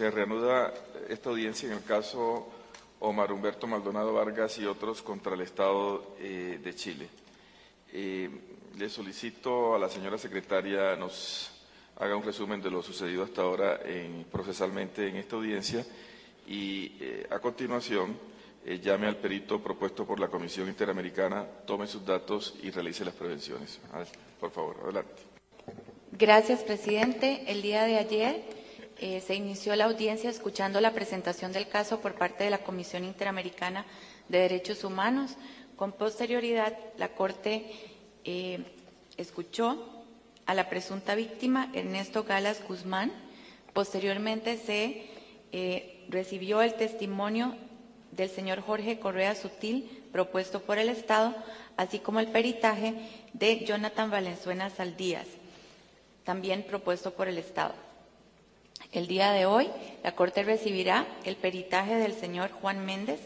Se reanuda esta audiencia en el caso Omar Humberto Maldonado Vargas y otros contra el Estado de Chile. Le solicito a la señora secretaria nos haga un resumen de lo sucedido hasta ahora procesalmente en esta audiencia y a continuación llame al perito propuesto por la Comisión Interamericana, tome sus datos y realice las prevenciones. Por favor, adelante. Gracias, presidente. El día de ayer se inició la audiencia escuchando la presentación del caso por parte de la Comisión Interamericana de Derechos Humanos. Con posterioridad, la Corte escuchó a la presunta víctima, Ernesto Galas Guzmán. Posteriormente se recibió el testimonio del señor Jorge Correa Sutil, propuesto por el Estado, así como el peritaje de Jonathan Valenzuela Saldías, también propuesto por el Estado. El día de hoy, la Corte recibirá el peritaje del señor Juan Méndez,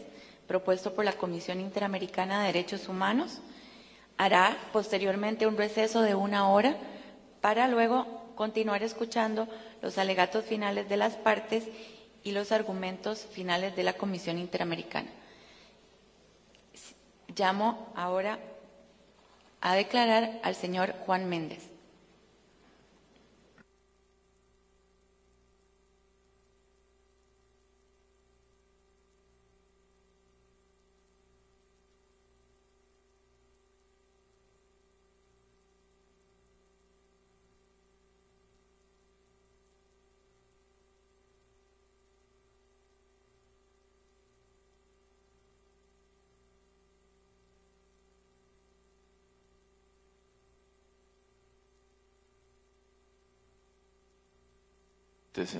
propuesto por la Comisión Interamericana de Derechos Humanos. Hará posteriormente un receso de 1 hora para luego continuar escuchando los alegatos finales de las partes y los argumentos finales de la Comisión Interamericana. Llamo ahora a declarar al señor Juan Méndez.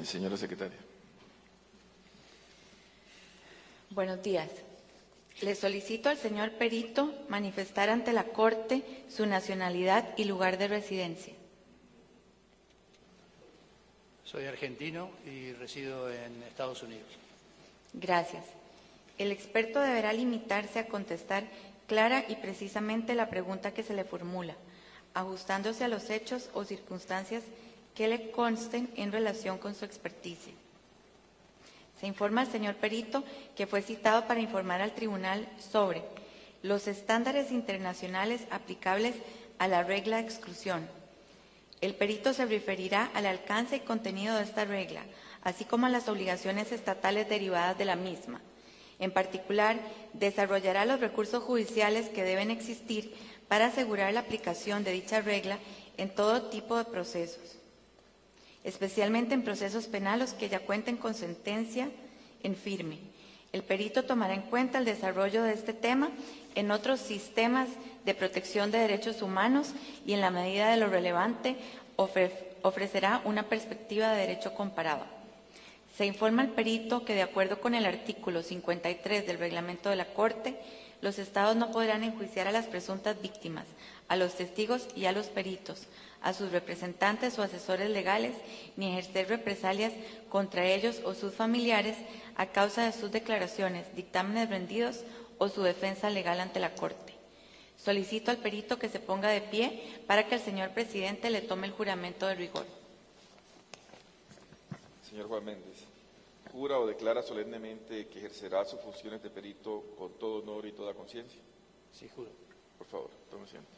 Señora secretaria. Buenos días. Le solicito al señor perito manifestar ante la Corte su nacionalidad y lugar de residencia. Soy argentino y resido en Estados Unidos. Gracias. El experto deberá limitarse a contestar clara y precisamente la pregunta que se le formula, ajustándose a los hechos o circunstancias que le consten en relación con su experticia. Se informa al señor perito que fue citado para informar al tribunal sobre los estándares internacionales aplicables a la regla de exclusión. El perito se referirá al alcance y contenido de esta regla, así como a las obligaciones estatales derivadas de la misma. En particular, desarrollará los recursos judiciales que deben existir para asegurar la aplicación de dicha regla en todo tipo de procesos, especialmente en procesos penales que ya cuenten con sentencia en firme. El perito tomará en cuenta el desarrollo de este tema en otros sistemas de protección de derechos humanos y, en la medida de lo relevante, ofrecerá una perspectiva de derecho comparado. Se informa al perito que, de acuerdo con el artículo 53 del reglamento de la Corte, los Estados no podrán enjuiciar a las presuntas víctimas, a los testigos y a los peritos, a sus representantes o asesores legales, ni ejercer represalias contra ellos o sus familiares a causa de sus declaraciones, dictámenes rendidos o su defensa legal ante la Corte. Solicito al perito que se ponga de pie para que el señor presidente le tome el juramento de rigor. Señor Juan Méndez, ¿jura o declara solemnemente que ejercerá sus funciones de perito con todo honor y toda conciencia? Sí, juro. Por favor, tome asiento.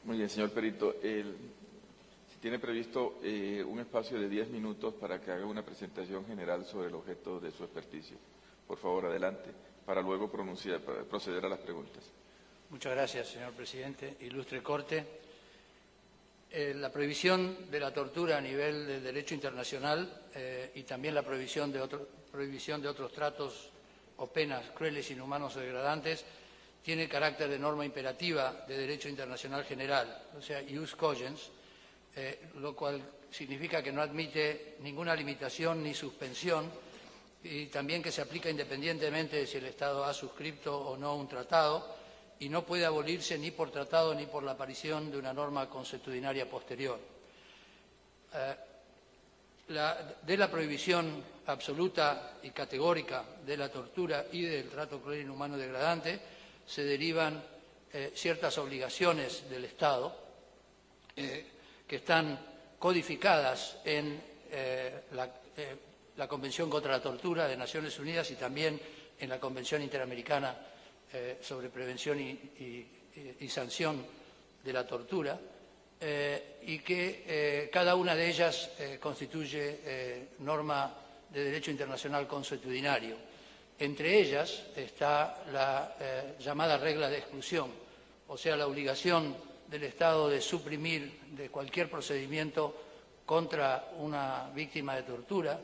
Muy bien, señor perito. Si tiene previsto un espacio de 10 minutos para que haga una presentación general sobre el objeto de su experticio. Por favor, adelante, para luego proceder a las preguntas. Muchas gracias, señor presidente. Ilustre Corte. La prohibición de la tortura a nivel del derecho internacional y también la prohibición de otros tratos o penas crueles, inhumanos o degradantes tiene carácter de norma imperativa de derecho internacional general, o sea, ius cogens, lo cual significa que no admite ninguna limitación ni suspensión y también que se aplica independientemente de si el Estado ha suscrito o no un tratado y no puede abolirse ni por tratado ni por la aparición de una norma consuetudinaria posterior. De la prohibición absoluta y categórica de la tortura y del trato cruel, inhumano y degradante se derivan ciertas obligaciones del Estado que están codificadas en la Convención contra la Tortura de Naciones Unidas y también en la Convención Interamericana sobre Prevención y Sanción de la Tortura, y que cada una de ellas constituye norma de derecho internacional consuetudinario. Entre ellas está la llamada regla de exclusión, o sea, la obligación del Estado de suprimir de cualquier procedimiento contra una víctima de tortura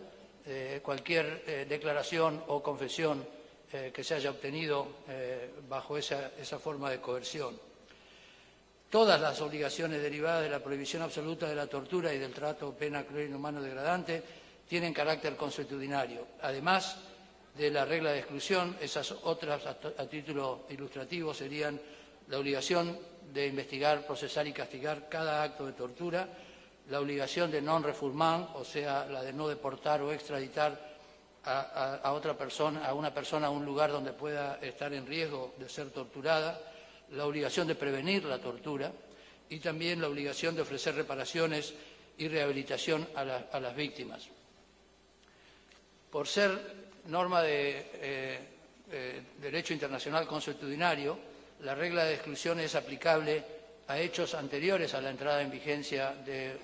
cualquier declaración o confesión que se haya obtenido bajo esa forma de coerción. Todas las obligaciones derivadas de la prohibición absoluta de la tortura y del trato, pena cruel, inhumano, degradante tienen carácter consuetudinario. Además de la regla de exclusión, esas otras a título ilustrativo serían la obligación de investigar, procesar y castigar cada acto de tortura, la obligación de non-refoulement, o sea, la de no deportar o extraditar a una persona a un lugar donde pueda estar en riesgo de ser torturada, la obligación de prevenir la tortura y también la obligación de ofrecer reparaciones y rehabilitación a las víctimas. Por ser norma de derecho internacional consuetudinario, la regla de exclusión es aplicable a hechos anteriores a la entrada en vigencia de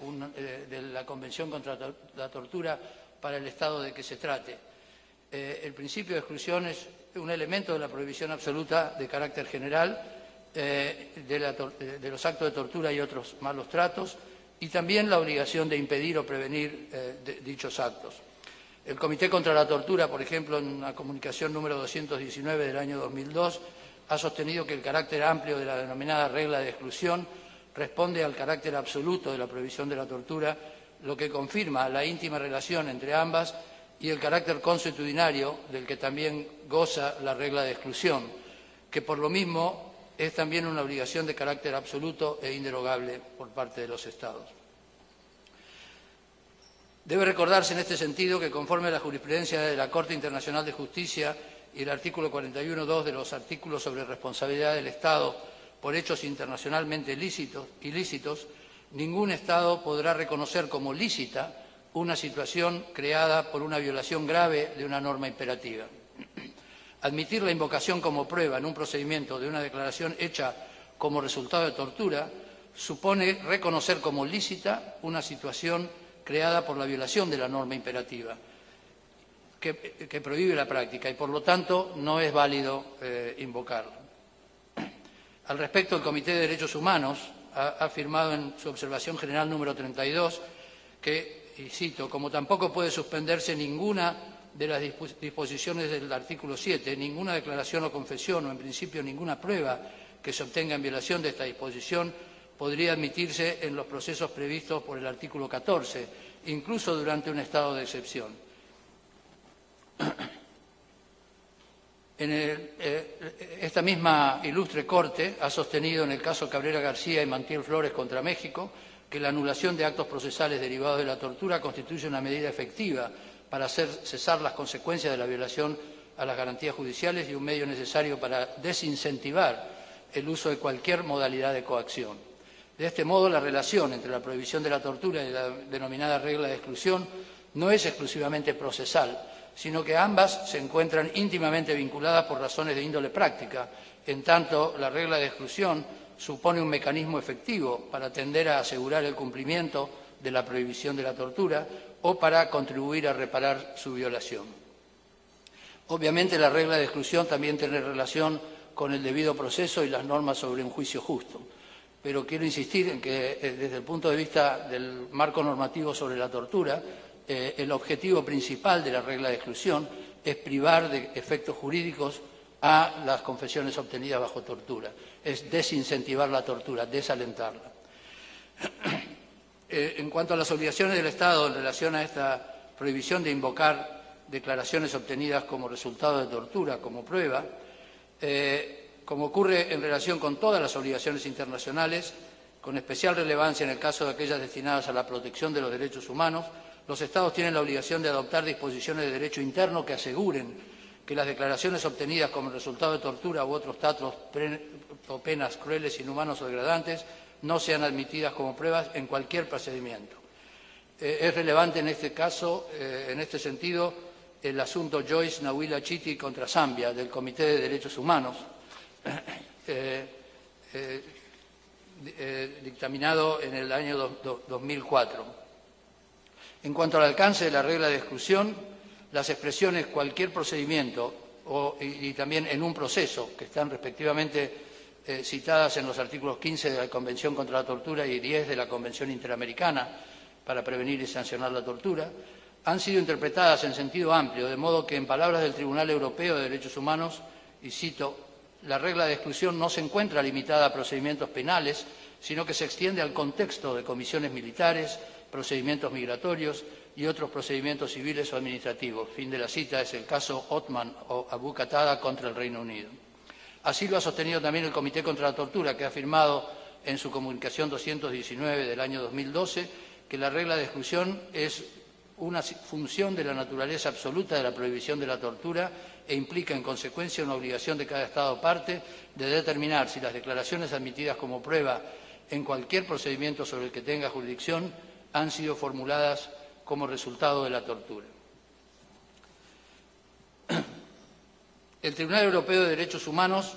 la Convención contra la Tortura para el Estado de que se trate. El principio de exclusión es un elemento de la prohibición absoluta de carácter general de los actos de tortura y otros malos tratos, y también la obligación de impedir o prevenir dichos actos. El Comité contra la Tortura, por ejemplo, en una comunicación número 219 del año 2002, ha sostenido que el carácter amplio de la denominada regla de exclusión responde al carácter absoluto de la prohibición de la tortura, lo que confirma la íntima relación entre ambas y el carácter consuetudinario del que también goza la regla de exclusión, que por lo mismo es también una obligación de carácter absoluto e inderogable por parte de los Estados. Debe recordarse en este sentido que, conforme a la jurisprudencia de la Corte Internacional de Justicia y el artículo 41.2 de los artículos sobre responsabilidad del Estado por hechos internacionalmente ilícitos, ningún Estado podrá reconocer como lícita una situación creada por una violación grave de una norma imperativa. Admitir la invocación como prueba en un procedimiento de una declaración hecha como resultado de tortura supone reconocer como lícita una situación creada por la violación de la norma imperativa que prohíbe la práctica y, por lo tanto, no es válido invocarla. Al respecto, el Comité de Derechos Humanos ha afirmado en su observación general número 32 que, y cito, como tampoco puede suspenderse ninguna de las disposiciones del artículo 7, ninguna declaración o confesión o, en principio, ninguna prueba que se obtenga en violación de esta disposición podría admitirse en los procesos previstos por el artículo 14, incluso durante un estado de excepción. Esta misma ilustre Corte ha sostenido en el caso Cabrera García y Mantiel Flores contra México que la anulación de actos procesales derivados de la tortura constituye una medida efectiva para hacer cesar las consecuencias de la violación a las garantías judiciales y un medio necesario para desincentivar el uso de cualquier modalidad de coacción. De este modo, la relación entre la prohibición de la tortura y la denominada regla de exclusión no es exclusivamente procesal, sino que ambas se encuentran íntimamente vinculadas por razones de índole práctica, en tanto la regla de exclusión supone un mecanismo efectivo para tender a asegurar el cumplimiento de la prohibición de la tortura o para contribuir a reparar su violación. Obviamente, la regla de exclusión también tiene relación con el debido proceso y las normas sobre un juicio justo, pero quiero insistir en que desde el punto de vista del marco normativo sobre la tortura, el objetivo principal de la regla de exclusión es privar de efectos jurídicos a las confesiones obtenidas bajo tortura, es desincentivar la tortura, desalentarla. En cuanto a las obligaciones del Estado en relación a esta prohibición de invocar declaraciones obtenidas como resultado de tortura como prueba, como ocurre en relación con todas las obligaciones internacionales, con especial relevancia en el caso de aquellas destinadas a la protección de los derechos humanos, los Estados tienen la obligación de adoptar disposiciones de derecho interno que aseguren que las declaraciones obtenidas como resultado de tortura u otros tratos o penas crueles, inhumanos o degradantes no sean admitidas como pruebas en cualquier procedimiento. Es relevante en este caso, en este sentido, el asunto Joyce Nawila Chiti contra Zambia, del Comité de Derechos Humanos, dictaminado en el año 2004. En cuanto al alcance de la regla de exclusión, las expresiones cualquier procedimiento y también en un proceso, que están respectivamente citadas en los artículos 15 de la Convención contra la Tortura y 10 de la Convención Interamericana para prevenir y sancionar la tortura, han sido interpretadas en sentido amplio, de modo que, en palabras del Tribunal Europeo de Derechos Humanos, y cito, la regla de exclusión no se encuentra limitada a procedimientos penales, sino que se extiende al contexto de comisiones militares, procedimientos migratorios y otros procedimientos civiles o administrativos. Fin de la cita es el caso Othman o Abu Qatada contra el Reino Unido. Así lo ha sostenido también el Comité contra la Tortura, que ha afirmado en su comunicación 219 del año 2012 que la regla de exclusión es una función de la naturaleza absoluta de la prohibición de la tortura e implica, en consecuencia, una obligación de cada Estado parte de determinar si las declaraciones admitidas como prueba en cualquier procedimiento sobre el que tenga jurisdicción han sido formuladas como resultado de la tortura. El Tribunal Europeo de Derechos Humanos,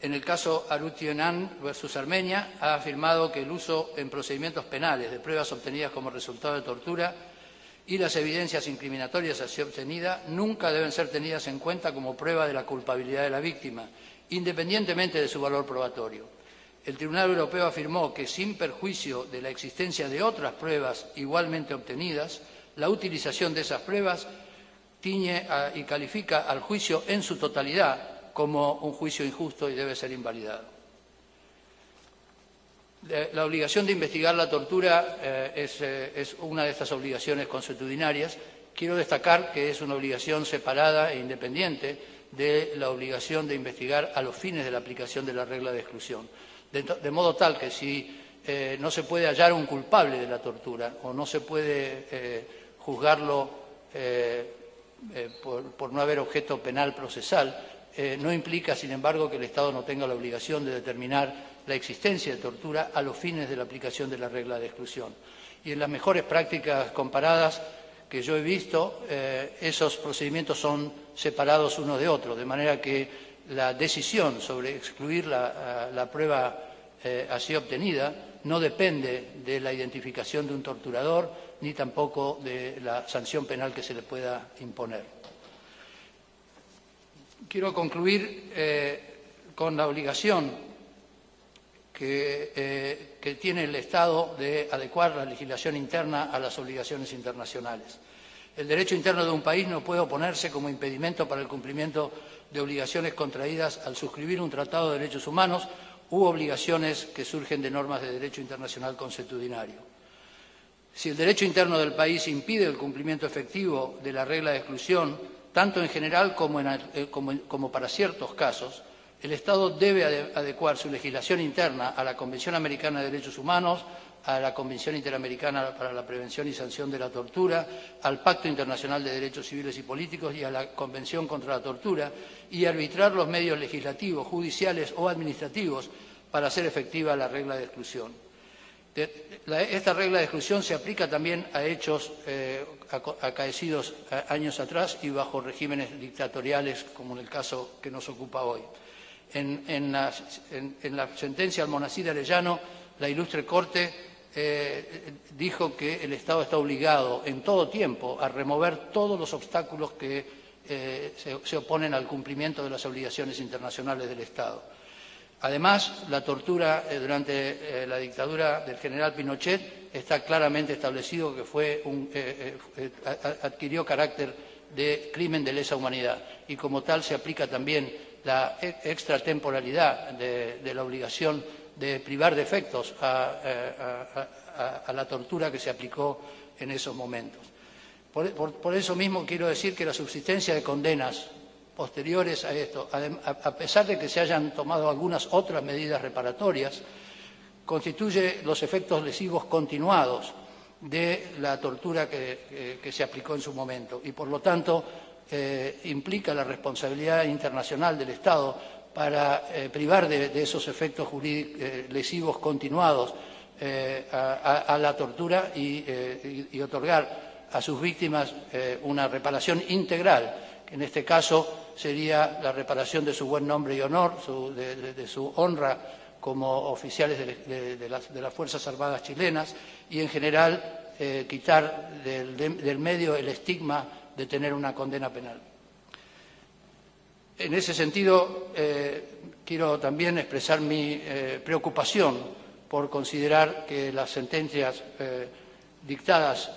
en el caso Arutyonan versus Armenia, ha afirmado que el uso en procedimientos penales de pruebas obtenidas como resultado de tortura y las evidencias incriminatorias así obtenidas nunca deben ser tenidas en cuenta como prueba de la culpabilidad de la víctima, independientemente de su valor probatorio. El Tribunal Europeo afirmó que, sin perjuicio de la existencia de otras pruebas igualmente obtenidas, la utilización de esas pruebas tiñe y califica al juicio en su totalidad como un juicio injusto y debe ser invalidado. La obligación de investigar la tortura es una de estas obligaciones consuetudinarias. Quiero destacar que es una obligación separada e independiente de la obligación de investigar a los fines de la aplicación de la regla de exclusión. De modo tal que si no se puede hallar un culpable de la tortura o no se puede juzgarlo por no haber objeto penal procesal, no implica, sin embargo, que el Estado no tenga la obligación de determinar la existencia de tortura a los fines de la aplicación de la regla de exclusión. Y en las mejores prácticas comparadas que yo he visto, esos procedimientos son separados uno de otro, de manera que la decisión sobre excluir la prueba así obtenida no depende de la identificación de un torturador ni tampoco de la sanción penal que se le pueda imponer. Quiero concluir con la obligación que tiene el Estado de adecuar la legislación interna a las obligaciones internacionales. El derecho interno de un país no puede oponerse como impedimento para el cumplimiento de obligaciones contraídas al suscribir un tratado de derechos humanos u obligaciones que surgen de normas de derecho internacional consuetudinario. Si el derecho interno del país impide el cumplimiento efectivo de la regla de exclusión, tanto en general como para ciertos casos, el Estado debe adecuar su legislación interna a la Convención Americana de Derechos Humanos, a la Convención Interamericana para la Prevención y Sanción de la Tortura, al Pacto Internacional de Derechos Civiles y Políticos y a la Convención contra la Tortura, y arbitrar los medios legislativos, judiciales o administrativos para hacer efectiva la regla de exclusión. Esta regla de exclusión se aplica también a hechos acaecidos años atrás y bajo regímenes dictatoriales, como en el caso que nos ocupa hoy. En la sentencia Almonacid Arellano, la ilustre Corte dijo que el Estado está obligado en todo tiempo a remover todos los obstáculos que se oponen al cumplimiento de las obligaciones internacionales del Estado. Además, la tortura durante la dictadura del general Pinochet está claramente establecido que adquirió carácter de crimen de lesa humanidad y como tal se aplica también la extratemporalidad de la obligación de privar de efectos a la tortura que se aplicó en esos momentos. Por eso mismo quiero decir que la subsistencia de condenas posteriores a esto, a pesar de que se hayan tomado algunas otras medidas reparatorias, constituye los efectos lesivos continuados de la tortura que se aplicó en su momento y, por lo tanto, implica la responsabilidad internacional del Estado para privar de esos efectos lesivos continuados a la tortura y otorgar a sus víctimas una reparación integral, que en este caso sería la reparación de su buen nombre y honor, de su honra como oficiales de las Fuerzas Armadas chilenas y, en general, quitar del medio el estigma de tener una condena penal. En ese sentido, quiero también expresar mi preocupación por considerar que las sentencias dictadas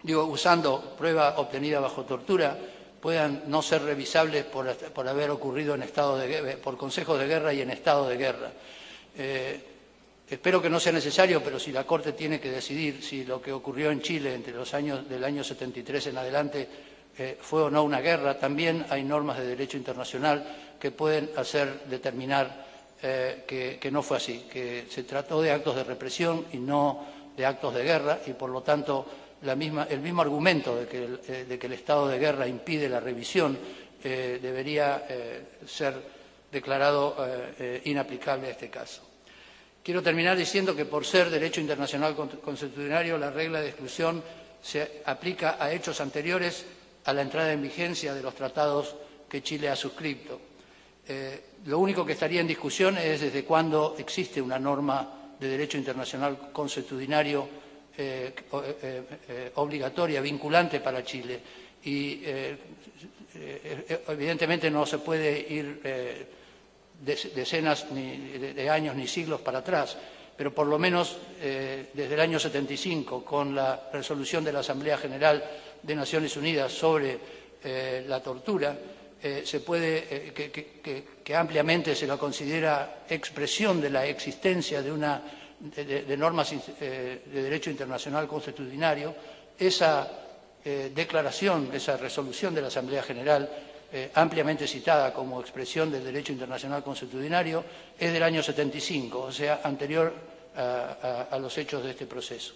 usando prueba obtenida bajo tortura puedan no ser revisables por haber ocurrido por consejos de guerra y en estado de guerra. Espero que no sea necesario, pero si la Corte tiene que decidir si lo que ocurrió en Chile entre los años del año 73 en adelante fue o no una guerra, también hay normas de derecho internacional que pueden hacer determinar que no fue así, que se trató de actos de represión y no de actos de guerra, y por lo tanto el mismo argumento de que el estado de guerra impide la revisión debería ser declarado inaplicable a este caso. Quiero terminar diciendo que, por ser derecho internacional consuetudinario, la regla de exclusión se aplica a hechos anteriores a la entrada en vigencia de los tratados que Chile ha suscrito. Lo único que estaría en discusión es desde cuándo existe una norma de derecho internacional consuetudinario obligatoria, vinculante para Chile. Y evidentemente no se puede ir decenas de años ni siglos para atrás, pero por lo menos desde el año 75, con la resolución de la Asamblea General de Naciones Unidas sobre la tortura, se puede, que ampliamente se la considera expresión de la existencia de normas de derecho internacional consuetudinario, esa declaración, esa resolución de la Asamblea General ampliamente citada como expresión del derecho internacional consuetudinario, es del año 75, o sea, anterior a los hechos de este proceso.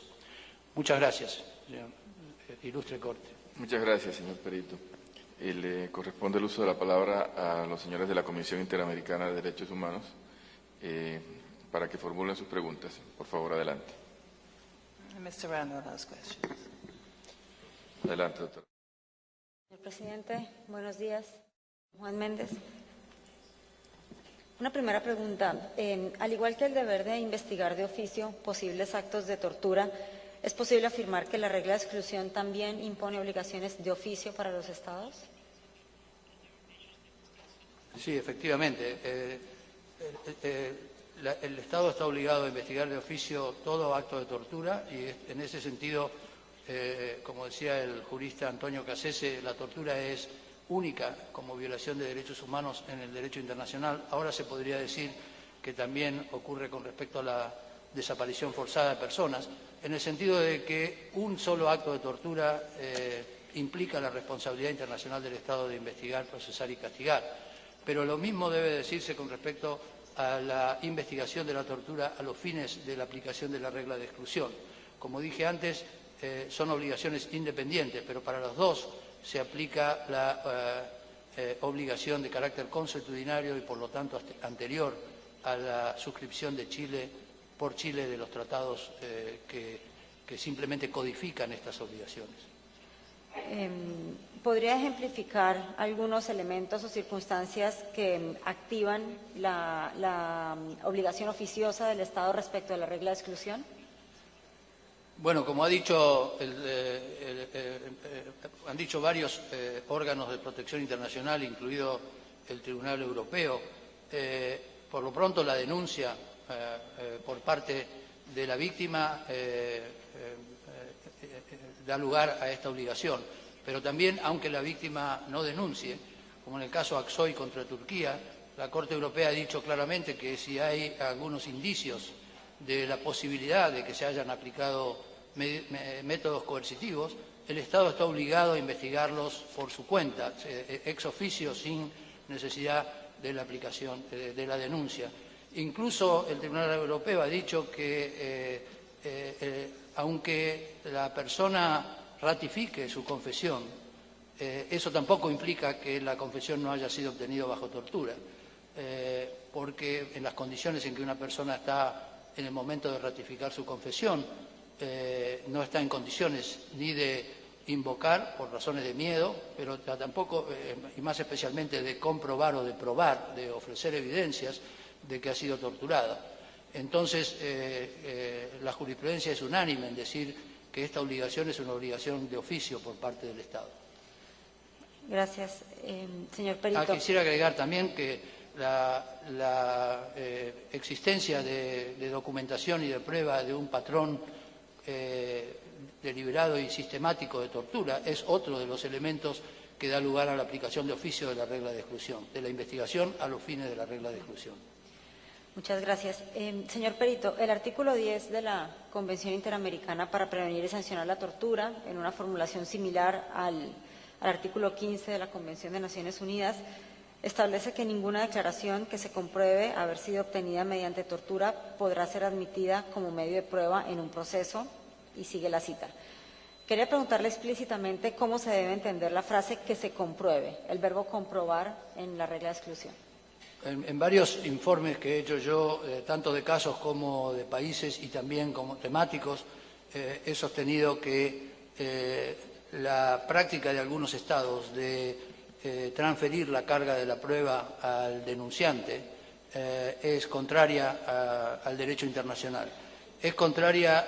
Muchas gracias, señor ilustre Corte. Muchas gracias, señor Perito. Le corresponde el uso de la palabra a los señores de la Comisión Interamericana de Derechos Humanos para que formulen sus preguntas. Por favor, adelante. Mr. Randall has questions. Adelante, doctor. Señor presidente, buenos días. Juan Méndez. Una primera pregunta. Al igual que el deber de investigar de oficio posibles actos de tortura, ¿es posible afirmar que la regla de exclusión también impone obligaciones de oficio para los Estados? Sí, efectivamente. El Estado está obligado a investigar de oficio todo acto de tortura y en ese sentido, como decía el jurista Antonio Cassese, la tortura es única como violación de derechos humanos en el derecho internacional. Ahora se podría decir que también ocurre con respecto a la desaparición forzada de personas, en el sentido de que un solo acto de tortura implica la responsabilidad internacional del Estado de investigar, procesar y castigar. Pero lo mismo debe decirse con respecto a la investigación de la tortura a los fines de la aplicación de la regla de exclusión. Como dije antes, son obligaciones independientes, pero para los dos se aplica la obligación de carácter consuetudinario y, por lo tanto, anterior a la suscripción de Chile por Chile de los tratados que simplemente codifican estas obligaciones. ¿Podría ejemplificar algunos elementos o circunstancias que activan la obligación oficiosa del Estado respecto a la regla de exclusión? Bueno, como han dicho varios órganos de protección internacional, incluido el Tribunal Europeo, por lo pronto la denuncia por parte de la víctima da lugar a esta obligación. Pero también, aunque la víctima no denuncie, como en el caso Aksoy contra Turquía, la Corte Europea ha dicho claramente que si hay algunos indicios de la posibilidad de que se hayan aplicado métodos coercitivos, el Estado está obligado a investigarlos por su cuenta, ex officio, sin necesidad de la aplicación de la denuncia. Incluso el Tribunal Europeo ha dicho que aunque la persona ratifique su confesión, eso tampoco implica que la confesión no haya sido obtenida bajo tortura. porque en las condiciones en que una persona está en el momento de ratificar su confesión, no está en condiciones ni de invocar por razones de miedo, pero tampoco, y más especialmente, de comprobar o de probar, de ofrecer evidencias de que ha sido torturada. Entonces, la jurisprudencia es unánime en decir que esta obligación es una obligación de oficio por parte del Estado. Gracias, señor Perito. Quisiera agregar también que la existencia de documentación y de prueba de un patrón deliberado y sistemático de tortura es otro de los elementos que da lugar a la aplicación de oficio de la regla de exclusión, de la investigación a los fines de la regla de exclusión. Muchas gracias. Señor Perito, el artículo 10 de la Convención Interamericana para Prevenir y Sancionar la Tortura, en una formulación similar al artículo 15 de la Convención de Naciones Unidas, establece que ninguna declaración que se compruebe haber sido obtenida mediante tortura podrá ser admitida como medio de prueba en un proceso, y sigue la cita. Quería preguntarle explícitamente cómo se debe entender la frase que se compruebe, el verbo comprobar en la regla de exclusión. En varios informes que he hecho yo, tanto de casos como de países y también como temáticos, he sostenido que la práctica de algunos estados de transferir la carga de la prueba al denunciante es contraria al derecho internacional. Es contraria,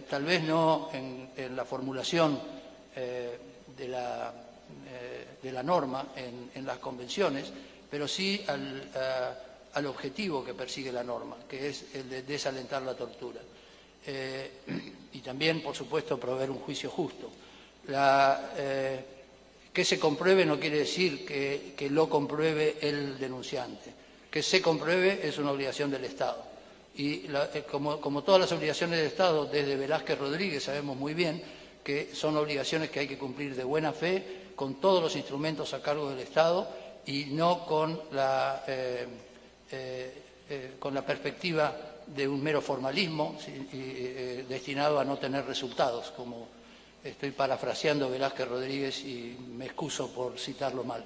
tal vez no en la formulación de la norma en las convenciones, pero sí al objetivo que persigue la norma, que es el de desalentar la tortura. Y también, por supuesto, proveer un juicio justo. Que se compruebe no quiere decir que lo compruebe el denunciante. Que se compruebe es una obligación del Estado. Y como todas las obligaciones del Estado, desde Velázquez Rodríguez sabemos muy bien que son obligaciones que hay que cumplir de buena fe, con todos los instrumentos a cargo del Estado y no con la perspectiva de un mero formalismo destinado a no tener resultados, como estoy parafraseando Velázquez Rodríguez y me excuso por citarlo mal.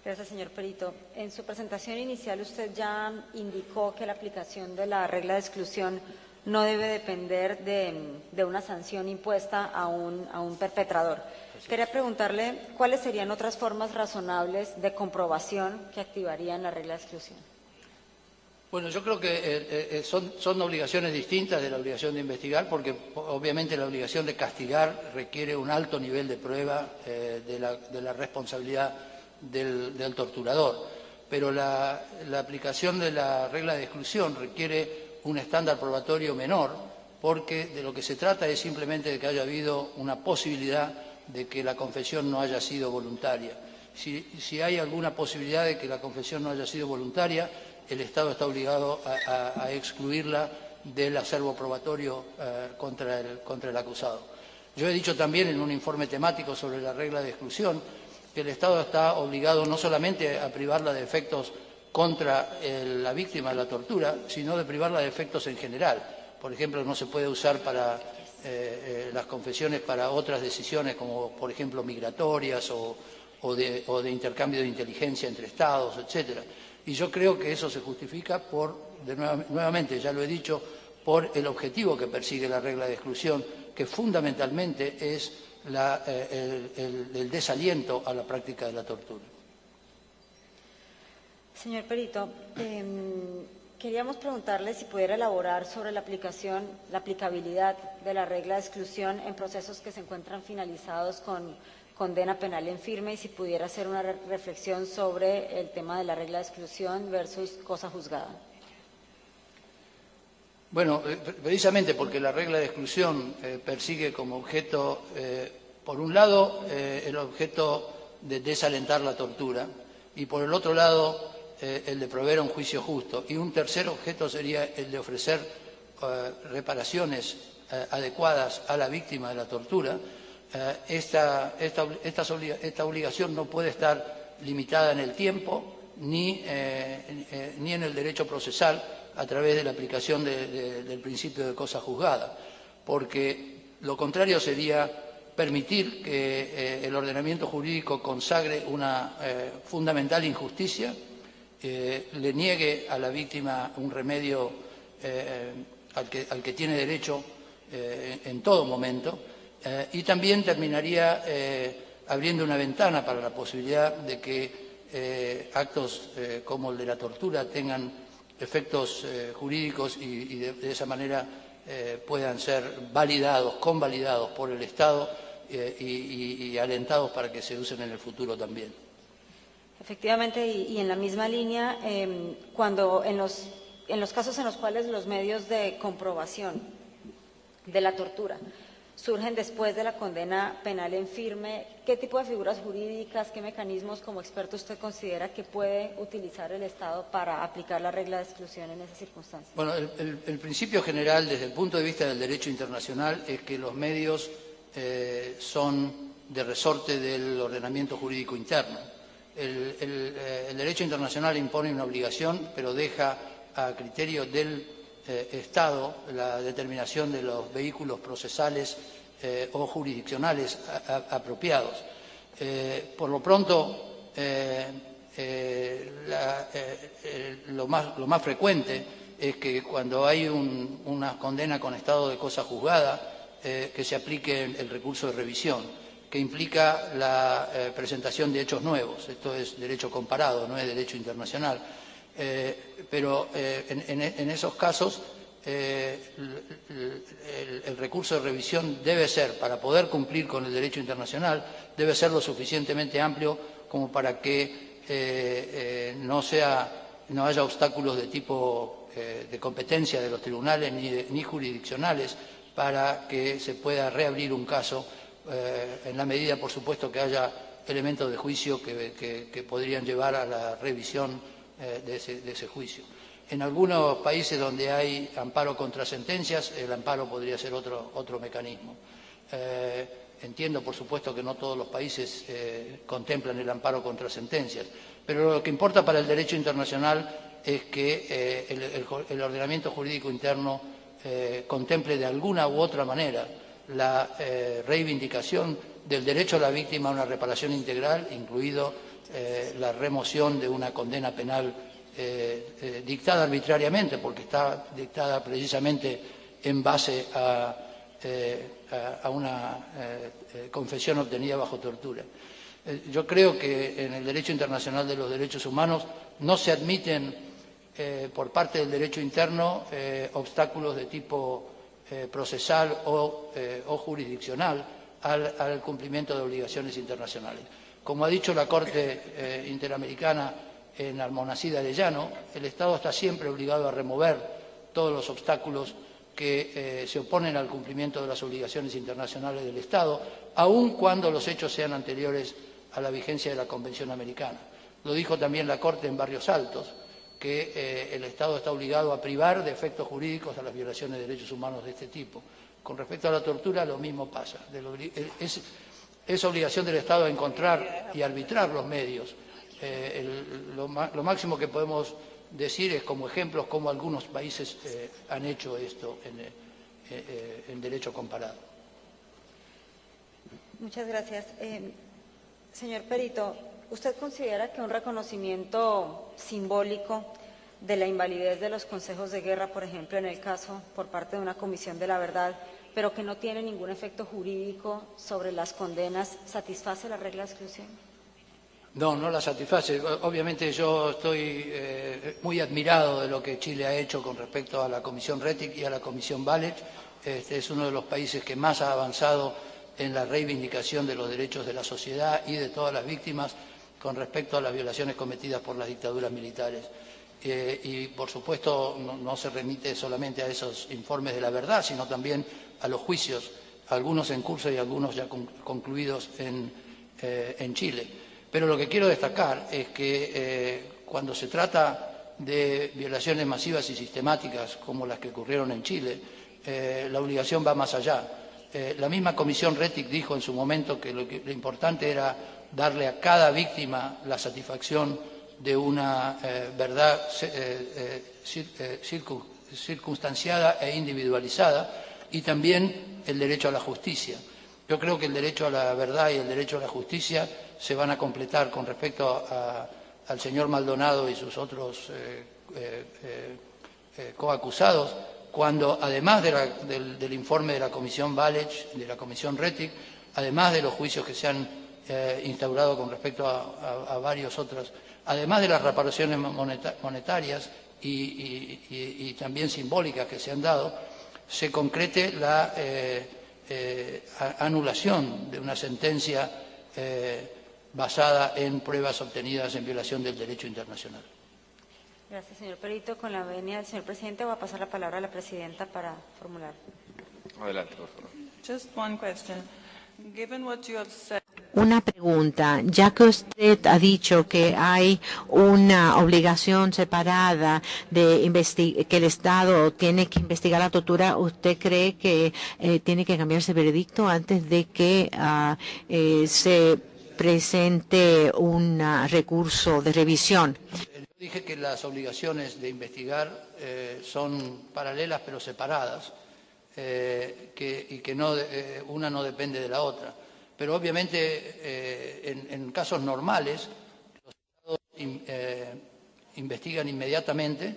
Gracias, señor Perito. En su presentación inicial usted ya indicó que la aplicación de la regla de exclusión no debe depender de una sanción impuesta a un perpetrador. Quería preguntarle cuáles serían otras formas razonables de comprobación que activarían la regla de exclusión. Bueno, yo creo que son obligaciones distintas de la obligación de investigar, porque obviamente la obligación de castigar requiere un alto nivel de prueba de la responsabilidad del torturador. Pero la aplicación de la regla de exclusión requiere un estándar probatorio menor, porque de lo que se trata es simplemente de que haya habido una posibilidad de que la confesión no haya sido voluntaria. Si hay alguna posibilidad de que la confesión no haya sido voluntaria, el Estado está obligado a excluirla del acervo probatorio contra el acusado. Yo he dicho también en un informe temático sobre la regla de exclusión que el Estado está obligado no solamente a privarla de efectos contra la víctima de la tortura, sino de privarla de efectos en general. Por ejemplo, no se puede usar para las confesiones para otras decisiones, como por ejemplo migratorias o de intercambio de inteligencia entre Estados, etcétera. Y yo creo que eso se justifica nuevamente, ya lo he dicho, por el objetivo que persigue la regla de exclusión, que fundamentalmente es el desaliento a la práctica de la tortura. Señor Perito, queríamos preguntarle si pudiera elaborar sobre la aplicabilidad de la regla de exclusión en procesos que se encuentran finalizados con condena penal en firme y si pudiera hacer una reflexión sobre el tema de la regla de exclusión versus cosa juzgada. Bueno, precisamente porque la regla de exclusión persigue como objeto, por un lado, el objeto de desalentar la tortura y por el otro lado, el de proveer un juicio justo. Y un tercer objeto sería el de ofrecer reparaciones adecuadas a la víctima de la tortura. Esta obligación no puede estar limitada en el tiempo ni en el derecho procesal a través de la aplicación del principio de cosa juzgada, porque lo contrario sería permitir que el ordenamiento jurídico consagre una fundamental injusticia le niegue a la víctima un remedio al que tiene derecho en todo momento, y también terminaría abriendo una ventana para la posibilidad de que actos como el de la tortura tengan efectos jurídicos y de esa manera puedan ser convalidados por el Estado y alentados para que se usen en el futuro también. Efectivamente, y en la misma línea, cuando en los casos en los cuales los medios de comprobación de la tortura surgen después de la condena penal en firme, ¿qué tipo de figuras jurídicas, qué mecanismos como experto usted considera que puede utilizar el Estado para aplicar la regla de exclusión en esas circunstancias? Bueno, el principio general desde el punto de vista del derecho internacional es que los medios son de resorte del ordenamiento jurídico interno. El derecho internacional impone una obligación, pero deja a criterio del Estado la determinación de los vehículos procesales o jurisdiccionales apropiados. Por lo pronto, lo más frecuente es que cuando hay una condena con estado de cosa juzgada, que se aplique el recurso de revisión, que implica la presentación de hechos nuevos. Esto es derecho comparado, no es derecho internacional. Pero en esos casos el recurso de revisión debe ser, para poder cumplir con el derecho internacional, debe ser lo suficientemente amplio como para que no haya obstáculos de tipo de competencia de los tribunales ni jurisdiccionales para que se pueda reabrir un caso en la medida, por supuesto, que haya elementos de juicio que podrían llevar a la revisión de ese juicio. En algunos países donde hay amparo contra sentencias, el amparo podría ser otro mecanismo. Entiendo, por supuesto, que no todos los países contemplan el amparo contra sentencias, pero lo que importa para el derecho internacional es que el ordenamiento jurídico interno contemple de alguna u otra manera la reivindicación del derecho a la víctima a una reparación integral, incluido la remoción de una condena penal dictada arbitrariamente, porque está dictada precisamente en base a una confesión obtenida bajo tortura. Yo creo que en el derecho internacional de los derechos humanos no se admiten por parte del derecho interno obstáculos de tipo procesal o jurisdiccional al cumplimiento de obligaciones internacionales. Como ha dicho la Corte Interamericana en Almonacid Arellano, el Estado está siempre obligado a remover todos los obstáculos que se oponen al cumplimiento de las obligaciones internacionales del Estado, aun cuando los hechos sean anteriores a la vigencia de la Convención Americana. Lo dijo también la Corte en Barrios Altos, que el Estado está obligado a privar de efectos jurídicos a las violaciones de derechos humanos de este tipo. Con respecto a la tortura, lo mismo pasa. Es obligación del Estado encontrar y arbitrar los medios. Lo máximo que podemos decir es como ejemplos cómo algunos países han hecho esto en derecho comparado. Muchas gracias. Señor Perito, ¿usted considera que un reconocimiento simbólico de la invalidez de los consejos de guerra, por ejemplo, en el caso por parte de una comisión de la verdad, pero que no tiene ningún efecto jurídico sobre las condenas, satisface la regla de exclusión? No, no la satisface. Obviamente yo estoy muy admirado de lo que Chile ha hecho con respecto a la Comisión Rettig y a la Comisión Walech. Es uno de los países que más ha avanzado en la reivindicación de los derechos de la sociedad y de todas las víctimas con respecto a las violaciones cometidas por las dictaduras militares. Y, por supuesto, no se remite solamente a esos informes de la verdad, sino también a los juicios, algunos en curso y algunos ya concluidos en Chile. Pero lo que quiero destacar es que cuando se trata de violaciones masivas y sistemáticas como las que ocurrieron en Chile, la obligación va más allá. La misma Comisión Rettig dijo en su momento que lo importante era darle a cada víctima la satisfacción de una verdad circunstanciada e individualizada y también el derecho a la justicia. Yo creo que el derecho a la verdad y el derecho a la justicia se van a completar con respecto al señor Maldonado y sus otros coacusados, cuando además del informe de la Comisión Valech, de la Comisión Rettig, además de los juicios que se han instaurado con respecto a varios otros, además de las reparaciones monetarias y también simbólicas que se han dado, se concrete la anulación de una sentencia basada en pruebas obtenidas en violación del derecho internacional. Gracias, señor Perito. Con la venia del señor presidente, voy a pasar la palabra a la presidenta para formular. Adelante, por favor. Just one question. Given what you have said, Una pregunta, ya que usted ha dicho que hay una obligación separada de que el Estado tiene que investigar la tortura, ¿usted cree que tiene que cambiarse el veredicto antes de que se presente un recurso de revisión? Yo dije que las obligaciones de investigar son paralelas pero separadas, y que no, una no depende de la otra. Pero obviamente en casos normales los Estados investigan inmediatamente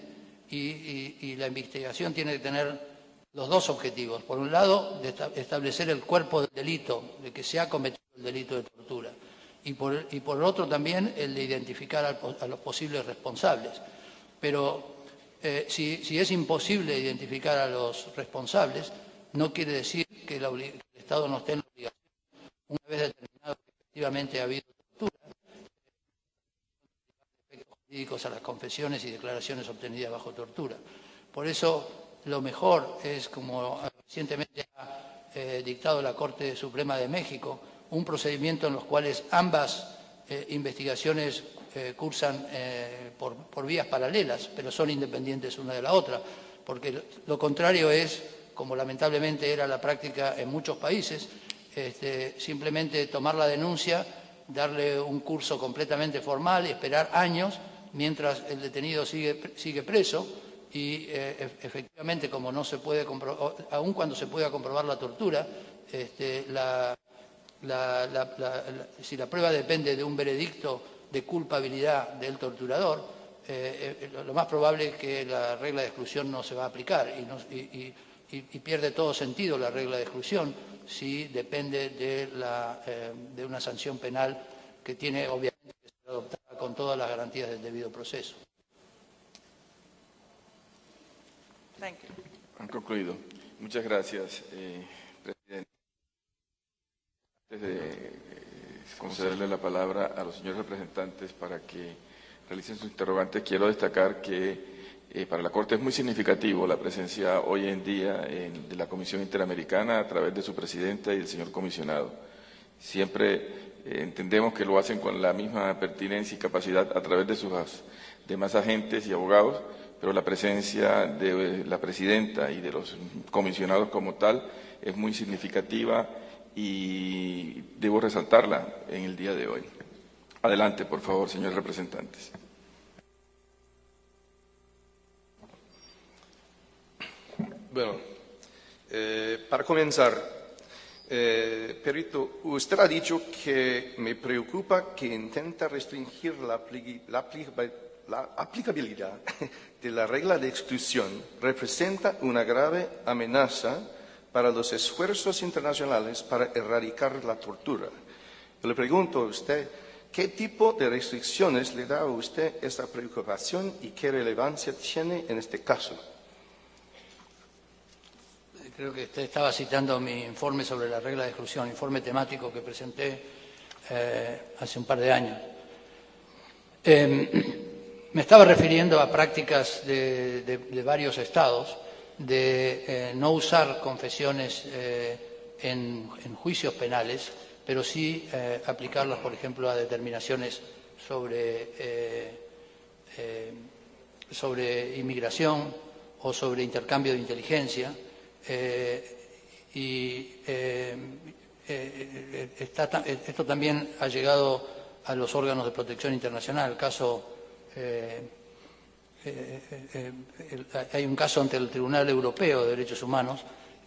y la investigación tiene que tener los dos objetivos. Por un lado, de establecer el cuerpo del delito, de que se ha cometido el delito de tortura. Y por el otro también el de identificar a los posibles responsables. Pero si es imposible identificar a los responsables, no quiere decir que el Estado no esté en la obligación, una vez determinado que efectivamente ha habido tortura, efectos jurídicos a las confesiones y declaraciones obtenidas bajo tortura. Por eso lo mejor es, como recientemente ha dictado la Corte Suprema de México, un procedimiento en los cuales ambas investigaciones cursan por vías paralelas, pero son independientes una de la otra, porque lo contrario es, como lamentablemente era la práctica en muchos países, simplemente tomar la denuncia, darle un curso completamente formal y esperar años mientras el detenido sigue preso y efectivamente, como no se puede aun cuando se pueda comprobar la tortura, si la prueba depende de un veredicto de culpabilidad del torturador, lo más probable es que la regla de exclusión no se va a aplicar y pierde todo sentido la regla de exclusión si depende de una sanción penal que tiene obviamente que ser adoptada con todas las garantías del debido proceso. thank you. Han concluido. Muchas gracias, presidente. Antes de concederle la palabra a los señores representantes para que realicen sus interrogantes, quiero destacar que para la Corte es muy significativo la presencia hoy en día de la Comisión Interamericana a través de su presidenta y del señor comisionado. Siempre entendemos que lo hacen con la misma pertinencia y capacidad a través de sus demás agentes y abogados, pero la presencia de la presidenta y de los comisionados como tal es muy significativa y debo resaltarla en el día de hoy. Adelante, por favor, señores representantes. Bueno, para comenzar, Perito, usted ha dicho que me preocupa que intenta restringir la aplicabilidad de la regla de exclusión. Representa una grave amenaza para los esfuerzos internacionales para erradicar la tortura. Yo le pregunto a usted, ¿qué tipo de restricciones le da a usted esta preocupación y qué relevancia tiene en este caso? Creo que usted estaba citando mi informe sobre la regla de exclusión, informe temático que presenté hace un par de años. Me estaba refiriendo a prácticas de varios estados de no usar confesiones en juicios penales, pero sí aplicarlas, por ejemplo, a determinaciones sobre inmigración o sobre intercambio de inteligencia. Esto también ha llegado a los órganos de protección internacional. Hay un caso ante el Tribunal Europeo de Derechos Humanos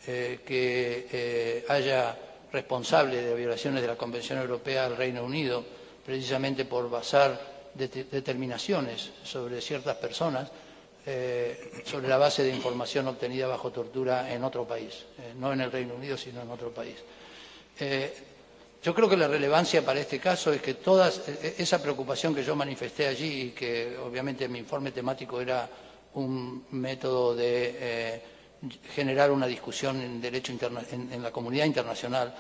que haya responsable de violaciones de la Convención Europea al Reino Unido, precisamente por basar determinaciones sobre ciertas personas sobre la base de información obtenida bajo tortura en otro país, no en el Reino Unido, sino en otro país. Yo creo que la relevancia para este caso es que toda esa preocupación que yo manifesté allí y que obviamente mi informe temático era un método de generar una discusión en derecho en la comunidad internacional,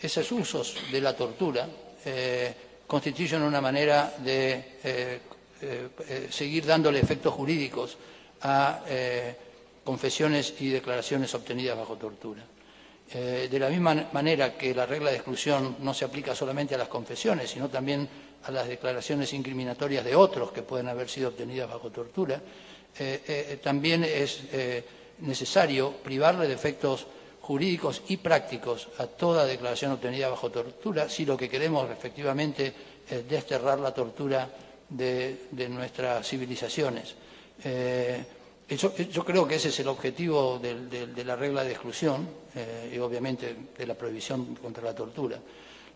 esos usos de la tortura constituyen una manera de seguir dándole efectos jurídicos a confesiones y declaraciones obtenidas bajo tortura. De la misma manera que la regla de exclusión no se aplica solamente a las confesiones, sino también a las declaraciones incriminatorias de otros que pueden haber sido obtenidas bajo tortura, también es necesario privarle de efectos jurídicos y prácticos a toda declaración obtenida bajo tortura si lo que queremos efectivamente es desterrar la tortura de nuestras civilizaciones. Yo creo que ese es el objetivo de la regla de exclusión y obviamente de la prohibición contra la tortura.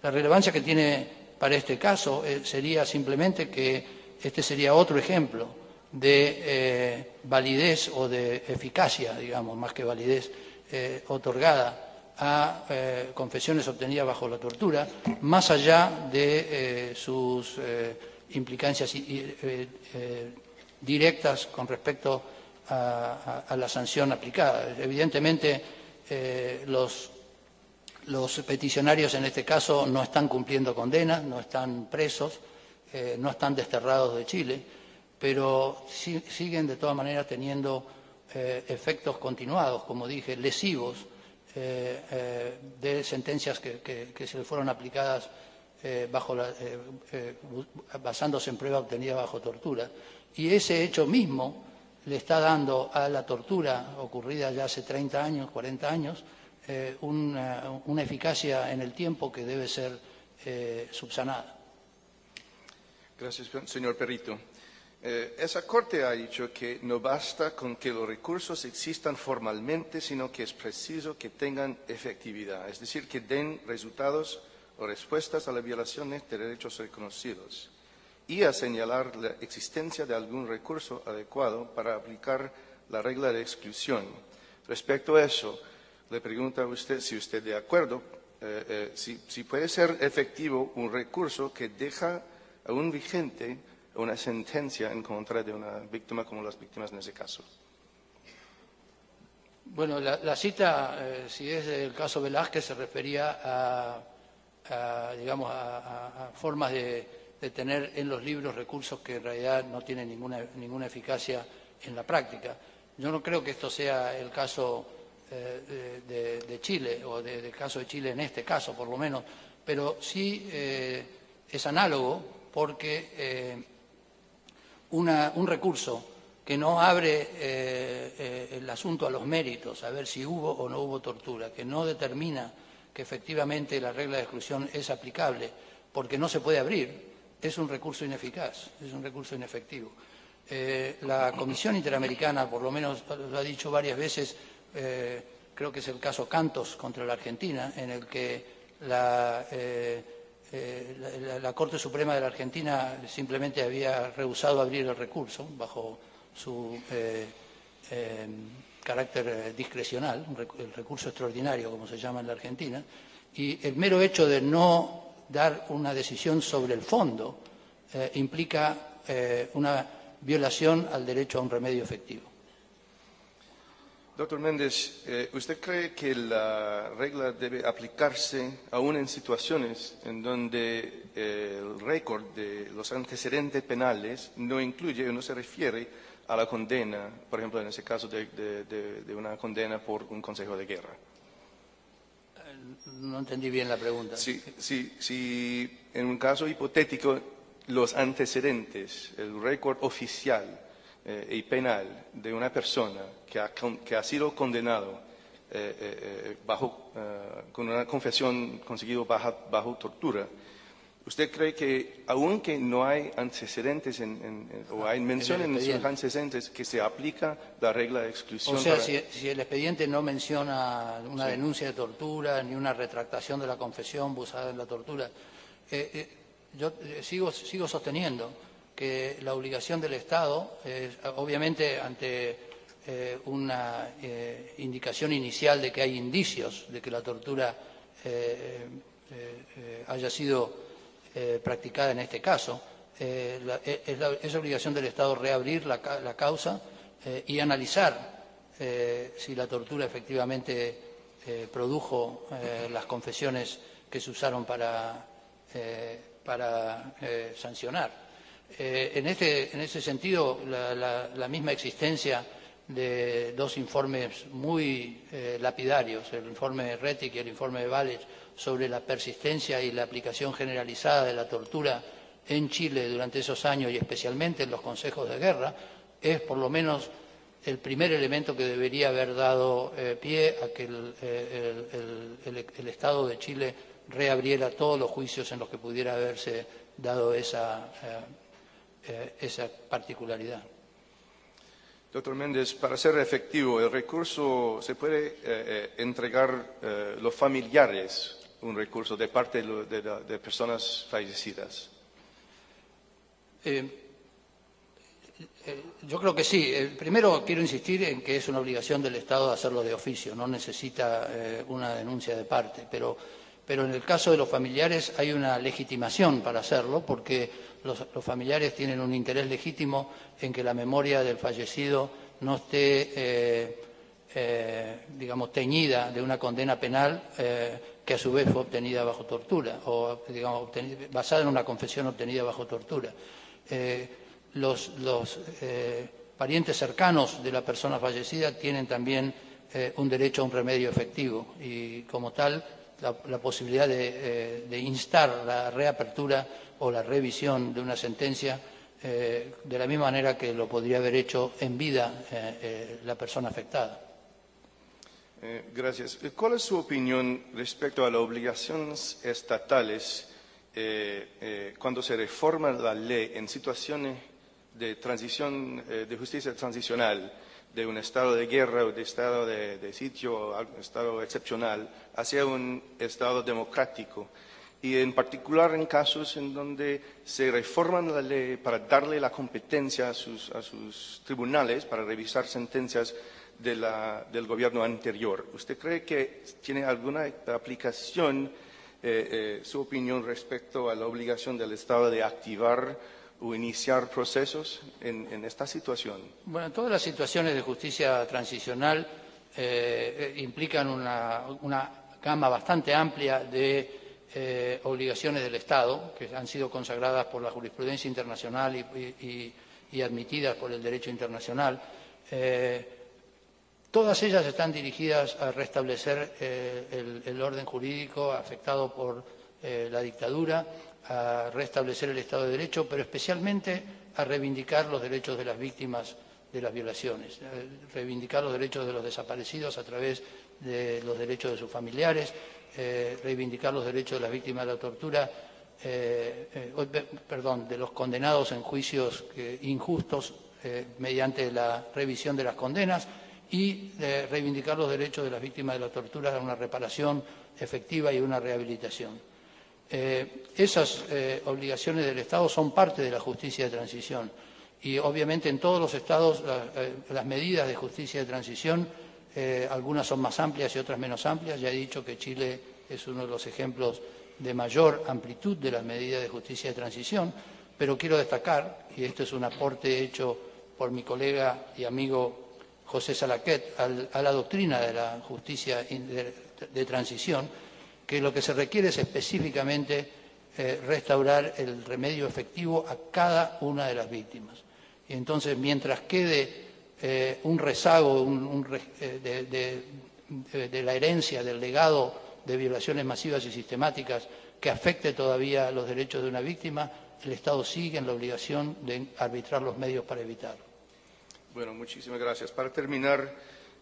La relevancia que tiene para este caso sería simplemente que este sería otro ejemplo de validez o de eficacia, digamos, más que validez, otorgada a confesiones obtenidas bajo la tortura, más allá de sus implicancias directas con respecto a la sanción aplicada. Evidentemente, los peticionarios en este caso no están cumpliendo condenas, no están presos, no están desterrados de Chile, pero siguen de todas maneras teniendo efectos continuados, como dije, lesivos de sentencias que se le fueron aplicadas basándose en prueba obtenida bajo tortura. Y ese hecho mismo le está dando a la tortura ocurrida ya hace 30 años, 40 años, una eficacia en el tiempo que debe ser subsanada. Gracias, señor Perito. Esa Corte ha dicho que no basta con que los recursos existan formalmente, sino que es preciso que tengan efectividad, es decir, que den resultados o respuestas a las violaciones de derechos reconocidos, y a señalar la existencia de algún recurso adecuado para aplicar la regla de exclusión. Respecto a eso, le pregunto a usted si usted de acuerdo, si puede ser efectivo un recurso que deja aún vigente una sentencia en contra de una víctima como las víctimas en ese caso. Bueno, la cita, si es del caso Velázquez, se refería a formas de tener en los libros recursos que en realidad no tienen ninguna eficacia en la práctica. Yo no creo que esto sea el caso de Chile, o del caso de Chile en este caso, por lo menos, pero sí es análogo porque un recurso que no abre el asunto a los méritos, a ver si hubo o no hubo tortura, que no determina que efectivamente la regla de exclusión es aplicable, porque no se puede abrir, es un recurso ineficaz, es un recurso inefectivo. La Comisión Interamericana, por lo menos lo ha dicho varias veces, creo que es el caso Cantos contra la Argentina, en el que la Corte Suprema de la Argentina simplemente había rehusado abrir el recurso bajo su carácter discrecional, el recurso extraordinario, como se llama en la Argentina, y el mero hecho de no dar una decisión sobre el fondo implica una violación al derecho a un remedio efectivo. Doctor Méndez, ¿usted cree que la regla debe aplicarse aún en situaciones en donde el récord de los antecedentes penales no incluye o no se refiere a la condena, por ejemplo, en ese caso de una condena por un consejo de guerra? No entendí bien la pregunta. Si en un caso hipotético los antecedentes, el récord oficial y penal de una persona que ha sido condenado con una confesión conseguida bajo tortura, ¿Usted cree que, aunque no hay antecedentes o hay mención en esos antecedentes, que se aplica la regla de exclusión? O sea, si el expediente no menciona una denuncia de tortura ni una retractación de la confesión basada en la tortura, yo sigo sosteniendo que la obligación del Estado, obviamente ante una indicación inicial de que hay indicios de que la tortura haya sido practicada en este caso, es obligación del Estado reabrir la causa y analizar si la tortura efectivamente produjo las confesiones que se usaron para sancionar. En ese sentido, la misma existencia de dos informes muy lapidarios, el informe Rettig y el informe de Valech, sobre la persistencia y la aplicación generalizada de la tortura en Chile durante esos años y especialmente en los consejos de guerra, es por lo menos el primer elemento que debería haber dado pie a que el Estado de Chile reabriera todos los juicios en los que pudiera haberse dado esa particularidad. Doctor Méndez, para ser efectivo, el recurso se puede entregar los familiares un recurso de parte de personas fallecidas. Yo creo que sí. Primero quiero insistir en que es una obligación del Estado hacerlo de oficio, no necesita una denuncia de parte, pero en el caso de los familiares hay una legitimación para hacerlo, porque los familiares tienen un interés legítimo en que la memoria del fallecido no esté, digamos, teñida de una condena penal que a su vez fue obtenida bajo tortura, o, digamos, basada en una confesión obtenida bajo tortura. Los parientes cercanos de la persona fallecida tienen también un derecho a un remedio efectivo y, como tal, la posibilidad de instar la reapertura o la revisión de una sentencia de la misma manera que lo podría haber hecho en vida la persona afectada. Gracias. ¿Cuál es su opinión respecto a las obligaciones estatales cuando se reforma la ley en situaciones de transición, de justicia transicional, de un estado de guerra o de estado de sitio, estado excepcional, hacia un estado democrático? Y en particular en casos en donde se reforman la ley para darle la competencia a sus tribunales para revisar sentencias del gobierno anterior. ¿Usted cree que tiene alguna aplicación, su opinión respecto a la obligación del Estado de activar o iniciar procesos en esta situación? Bueno, todas las situaciones de justicia transicional implican una gama bastante amplia de obligaciones del Estado, que han sido consagradas por la jurisprudencia internacional y admitidas por el derecho internacional. Todas ellas están dirigidas a restablecer el orden jurídico afectado por la dictadura, a restablecer el Estado de Derecho, pero especialmente a reivindicar los derechos de las víctimas de las violaciones, reivindicar los derechos de los desaparecidos a través de los derechos de sus familiares, reivindicar los derechos de las víctimas de la tortura, de los condenados en juicios injustos mediante la revisión de las condenas y reivindicar los derechos de las víctimas de la tortura a una reparación efectiva y una rehabilitación. Esas obligaciones del Estado son parte de la justicia de transición y obviamente en todos los estados las medidas de justicia de transición, algunas son más amplias y otras menos amplias. Ya he dicho que Chile es uno de los ejemplos de mayor amplitud de las medidas de justicia de transición, pero quiero destacar, y esto es un aporte hecho por mi colega y amigo José Salaquet a la doctrina de la justicia de transición, que lo que se requiere es específicamente restaurar el remedio efectivo a cada una de las víctimas. Y entonces, mientras quede un rezago de la herencia, del legado de violaciones masivas y sistemáticas que afecte todavía los derechos de una víctima, el Estado sigue en la obligación de arbitrar los medios para evitarlo. Bueno, muchísimas gracias. Para terminar,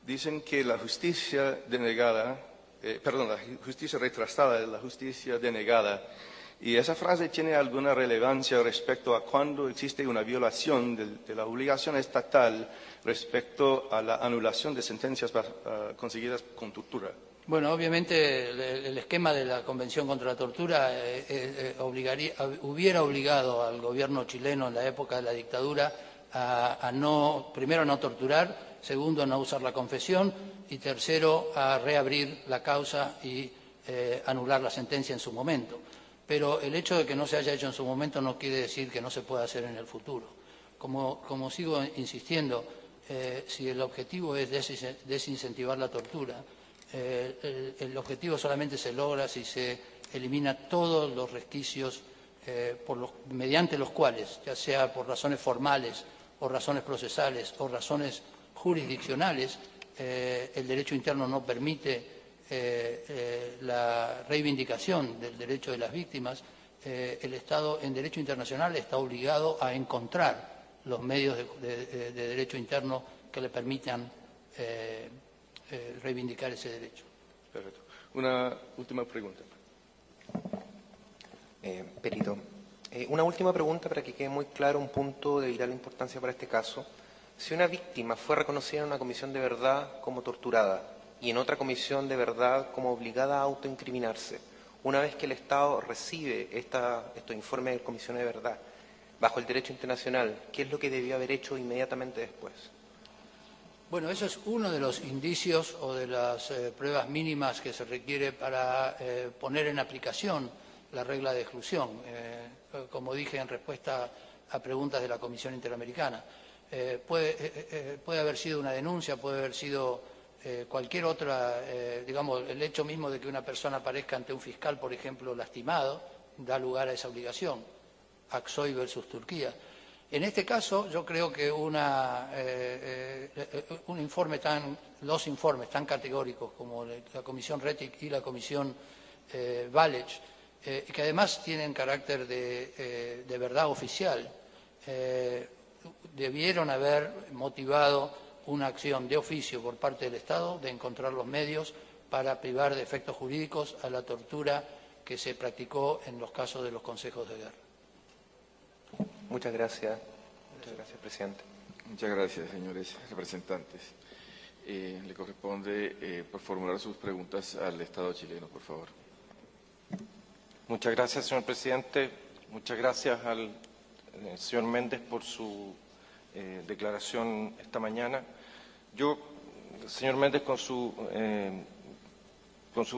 dicen que la justicia denegada, la justicia retrasada, la justicia denegada, Y esa frase tiene alguna relevancia respecto a cuando existe una violación de la obligación estatal respecto a la anulación de sentencias conseguidas con tortura. Bueno, obviamente el esquema de la Convención contra la Tortura hubiera obligado al gobierno chileno en la época de la dictadura primero, a no torturar, segundo, a no usar la confesión y tercero, a reabrir la causa y anular la sentencia en su momento. Pero el hecho de que no se haya hecho en su momento no quiere decir que no se pueda hacer en el futuro. Como sigo insistiendo, si el objetivo es desincentivar la tortura, el objetivo solamente se logra si se elimina todos los resquicios mediante los cuales, ya sea por razones formales o razones procesales o razones jurisdiccionales, el derecho interno no permite la reivindicación del derecho de las víctimas. El Estado en derecho internacional está obligado a encontrar los medios de derecho interno que le permitan reivindicar ese derecho. Perfecto. Una última pregunta. Perito, una última pregunta para que quede muy claro un punto de vital importancia para este caso. Si una víctima fue reconocida en una comisión de verdad como torturada y en otra comisión de verdad como obligada a autoincriminarse, una vez que el Estado recibe estos informes de comisión de verdad, bajo el derecho internacional, ¿qué es lo que debió haber hecho inmediatamente después? Bueno, eso es uno de los indicios o de las pruebas mínimas que se requiere para poner en aplicación la regla de exclusión, como dije en respuesta a preguntas de la Comisión Interamericana. Puede haber sido una denuncia, puede haber sido cualquier otra, digamos, el hecho mismo de que una persona aparezca ante un fiscal, por ejemplo, lastimado, da lugar a esa obligación. Aksoy versus Turquía. En este caso, yo creo que los informes tan categóricos como la Comisión Rettig y la Comisión Valech, que además tienen carácter de verdad oficial, debieron haber motivado una acción de oficio por parte del Estado de encontrar los medios para privar de efectos jurídicos a la tortura que se practicó en los casos de los consejos de guerra. Muchas gracias, presidente. Muchas gracias, señores representantes. Le corresponde por formular sus preguntas al Estado chileno, por favor. Muchas gracias, señor presidente. Muchas gracias al señor Méndez por su declaración esta mañana. Yo, señor Méndez, con su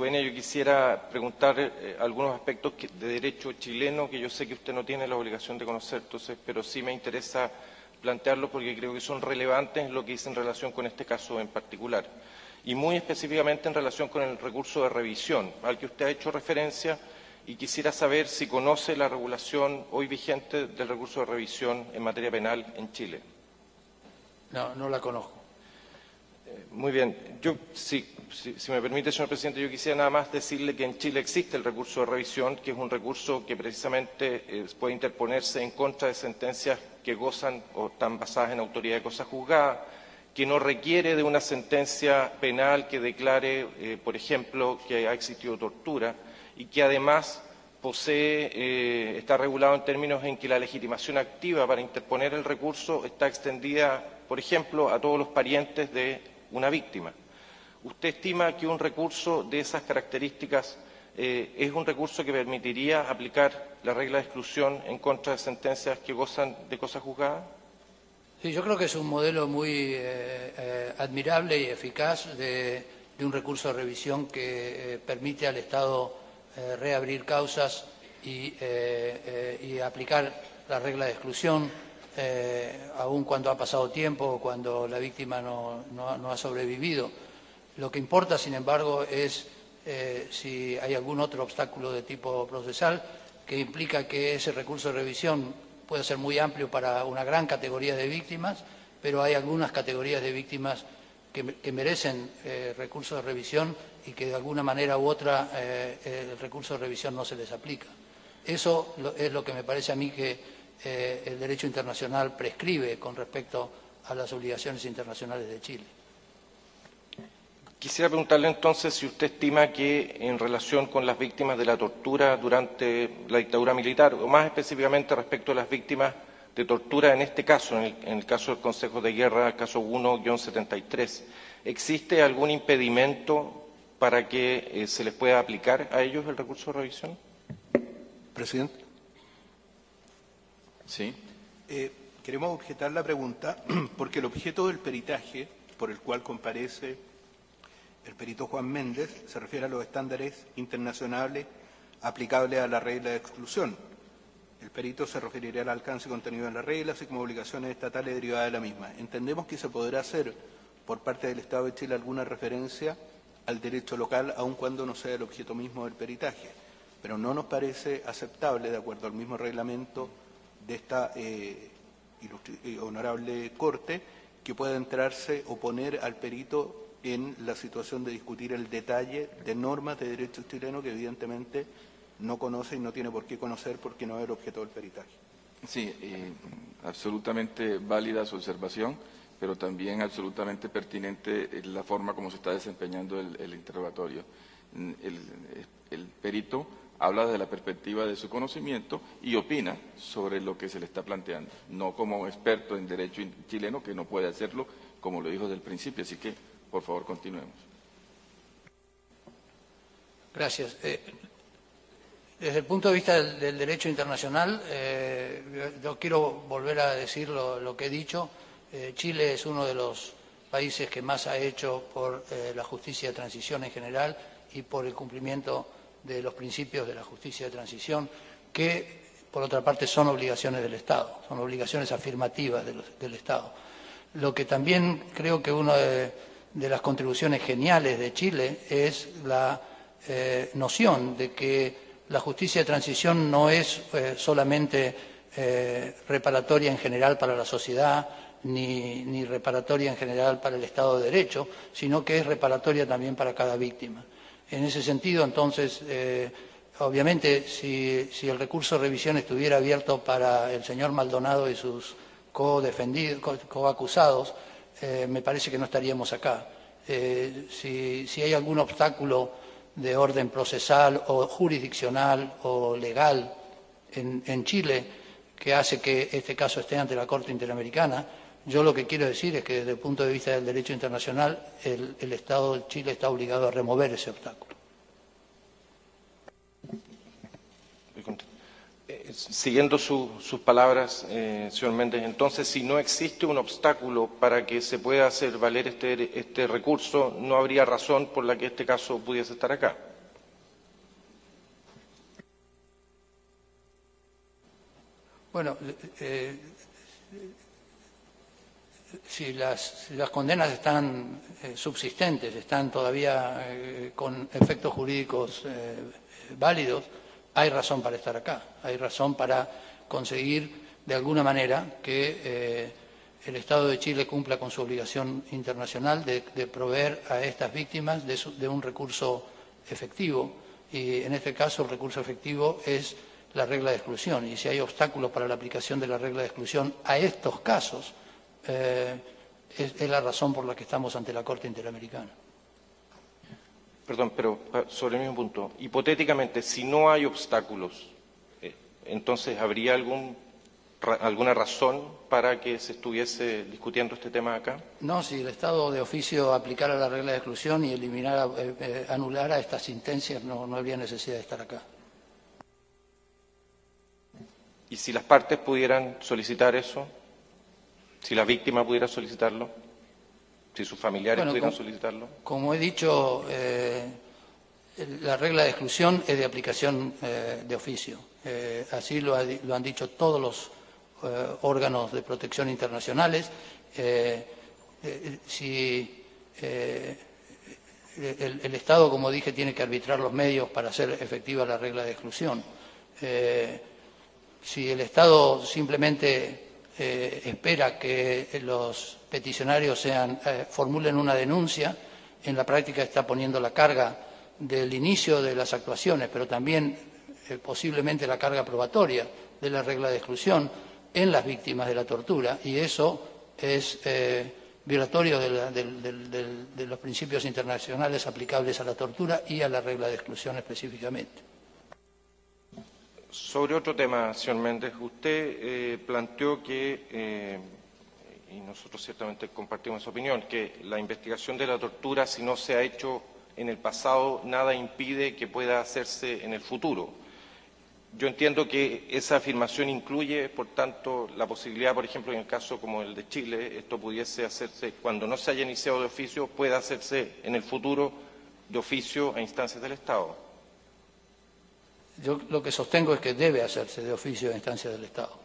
venia, yo quisiera preguntar algunos aspectos de derecho chileno que yo sé que usted no tiene la obligación de conocer, pero sí me interesa plantearlo porque creo que son relevantes en lo que dice en relación con este caso en particular y muy específicamente en relación con el recurso de revisión al que usted ha hecho referencia y quisiera saber si conoce la regulación hoy vigente del recurso de revisión en materia penal en Chile. No, no la conozco. Muy bien. Yo, si me permite, señor presidente, yo quisiera nada más decirle que en Chile existe el recurso de revisión, que es un recurso que precisamente puede interponerse en contra de sentencias que gozan o están basadas en autoridad de cosa juzgada, que no requiere de una sentencia penal que declare, por ejemplo, que ha existido tortura y que además está regulado en términos en que la legitimación activa para interponer el recurso está extendida, por ejemplo, a todos los parientes de una víctima. ¿Usted estima que un recurso de esas características es un recurso que permitiría aplicar la regla de exclusión en contra de sentencias que gozan de cosa juzgada? Sí, yo creo que es un modelo muy admirable y eficaz de un recurso de revisión que permite al Estado reabrir causas y aplicar la regla de exclusión, aun cuando ha pasado tiempo o cuando la víctima no ha sobrevivido. Lo que importa, sin embargo, es si hay algún otro obstáculo de tipo procesal que implica que ese recurso de revisión puede ser muy amplio para una gran categoría de víctimas, pero hay algunas categorías de víctimas que merecen recursos de revisión y que de alguna manera u otra el recurso de revisión no se les aplica. Eso es lo que me parece a mí que el derecho internacional prescribe con respecto a las obligaciones internacionales de Chile. Quisiera preguntarle entonces si usted estima que en relación con las víctimas de la tortura durante la dictadura militar, o más específicamente respecto a las víctimas de tortura en este caso, en el caso del Consejo de Guerra, caso 1-73, ¿existe algún impedimento para que se les pueda aplicar a ellos el recurso de revisión? Presidente. Sí. Queremos objetar la pregunta porque el objeto del peritaje por el cual comparece el perito Juan Méndez se refiere a los estándares internacionales aplicables a la regla de exclusión. El perito se referirá al alcance y contenido de la regla, así como obligaciones estatales derivadas de la misma. Entendemos que se podrá hacer por parte del Estado de Chile alguna referencia al derecho local, aun cuando no sea el objeto mismo del peritaje, pero no nos parece aceptable, de acuerdo al mismo reglamento de esta honorable Corte, que pueda entrarse o poner al perito en la situación de discutir el detalle de normas de derecho chileno que evidentemente no conoce y no tiene por qué conocer porque no es el objeto del peritaje. Sí, absolutamente válida su observación, pero también absolutamente pertinente la forma como se está desempeñando el interrogatorio. El perito habla desde la perspectiva de su conocimiento y opina sobre lo que se le está planteando, no como experto en derecho chileno, que no puede hacerlo, como lo dijo desde el principio. Así que, por favor, continuemos. Gracias. Desde el punto de vista del derecho internacional, yo quiero volver a decir lo que he dicho. Chile es uno de los países que más ha hecho por la justicia de transición en general y por el cumplimiento de los principios de la justicia de transición, que, por otra parte, son obligaciones del Estado, son obligaciones afirmativas del Estado. Lo que también creo que una de las contribuciones geniales de Chile es la noción de que la justicia de transición no es solamente reparatoria en general para la sociedad, ni reparatoria en general para el Estado de Derecho, sino que es reparatoria también para cada víctima. En ese sentido, entonces, obviamente, si el recurso de revisión estuviera abierto para el señor Maldonado y sus coacusados, me parece que no estaríamos acá. Si hay algún obstáculo de orden procesal o jurisdiccional o legal en Chile que hace que este caso esté ante la Corte Interamericana, yo lo que quiero decir es que desde el punto de vista del derecho internacional el Estado de Chile está obligado a remover ese obstáculo. Siguiendo sus palabras, señor Méndez, entonces, si no existe un obstáculo para que se pueda hacer valer este recurso, no habría razón por la que este caso pudiese estar acá. Bueno, si las condenas están subsistentes, están todavía con efectos jurídicos válidos, hay razón para estar acá, hay razón para conseguir de alguna manera que el Estado de Chile cumpla con su obligación internacional de proveer a estas víctimas de un recurso efectivo, y en este caso el recurso efectivo es la regla de exclusión, y si hay obstáculos para la aplicación de la regla de exclusión a estos casos, es la razón por la que estamos ante la Corte Interamericana. Perdón, pero sobre el mismo punto, hipotéticamente, si no hay obstáculos, entonces, ¿habría alguna razón para que se estuviese discutiendo este tema acá? No, si el Estado de oficio aplicara la regla de exclusión y anulara estas sentencias, no habría necesidad de estar acá. ¿Y si las partes pudieran solicitar eso? ¿Si la víctima pudiera solicitarlo? ¿Si sus familiares pudieran solicitarlo? Como he dicho, la regla de exclusión es de aplicación de oficio. Así lo han dicho todos los órganos de protección internacionales. Si el Estado, como dije, tiene que arbitrar los medios para hacer efectiva la regla de exclusión. Si el Estado simplemente espera que los peticionarios formulen una denuncia, en la práctica está poniendo la carga del inicio de las actuaciones, pero también posiblemente la carga probatoria de la regla de exclusión en las víctimas de la tortura, y eso es violatorio de los principios internacionales aplicables a la tortura y a la regla de exclusión específicamente. Sobre otro tema, señor Méndez, usted planteó que, y nosotros ciertamente compartimos esa opinión, que la investigación de la tortura, si no se ha hecho en el pasado, nada impide que pueda hacerse en el futuro. Yo entiendo que esa afirmación incluye, por tanto, la posibilidad, por ejemplo, en el caso como el de Chile, esto pudiese hacerse cuando no se haya iniciado de oficio, pueda hacerse en el futuro de oficio a instancias del Estado. Yo lo que sostengo es que debe hacerse de oficio a instancias del Estado.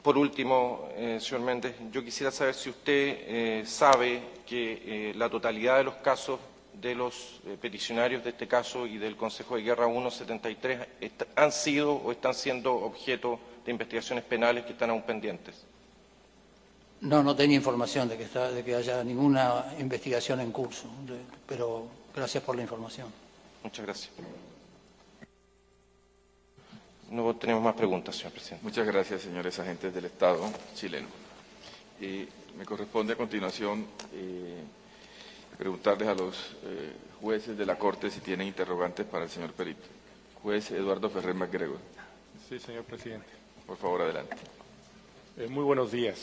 Por último, señor Méndez, yo quisiera saber si usted sabe que la totalidad de los casos de los peticionarios de este caso y del Consejo de Guerra 173 han sido o están siendo objeto de investigaciones penales que están aún pendientes. No tenía información de que haya ninguna investigación en curso, pero gracias por la información. Muchas gracias. No tenemos más preguntas, señor presidente. Muchas gracias, señores agentes del Estado chileno. Me corresponde a continuación preguntarles a los jueces de la Corte si tienen interrogantes para el señor perito. Juez Eduardo Ferrer MacGregor. Sí, señor presidente. Por favor, adelante. Muy buenos días.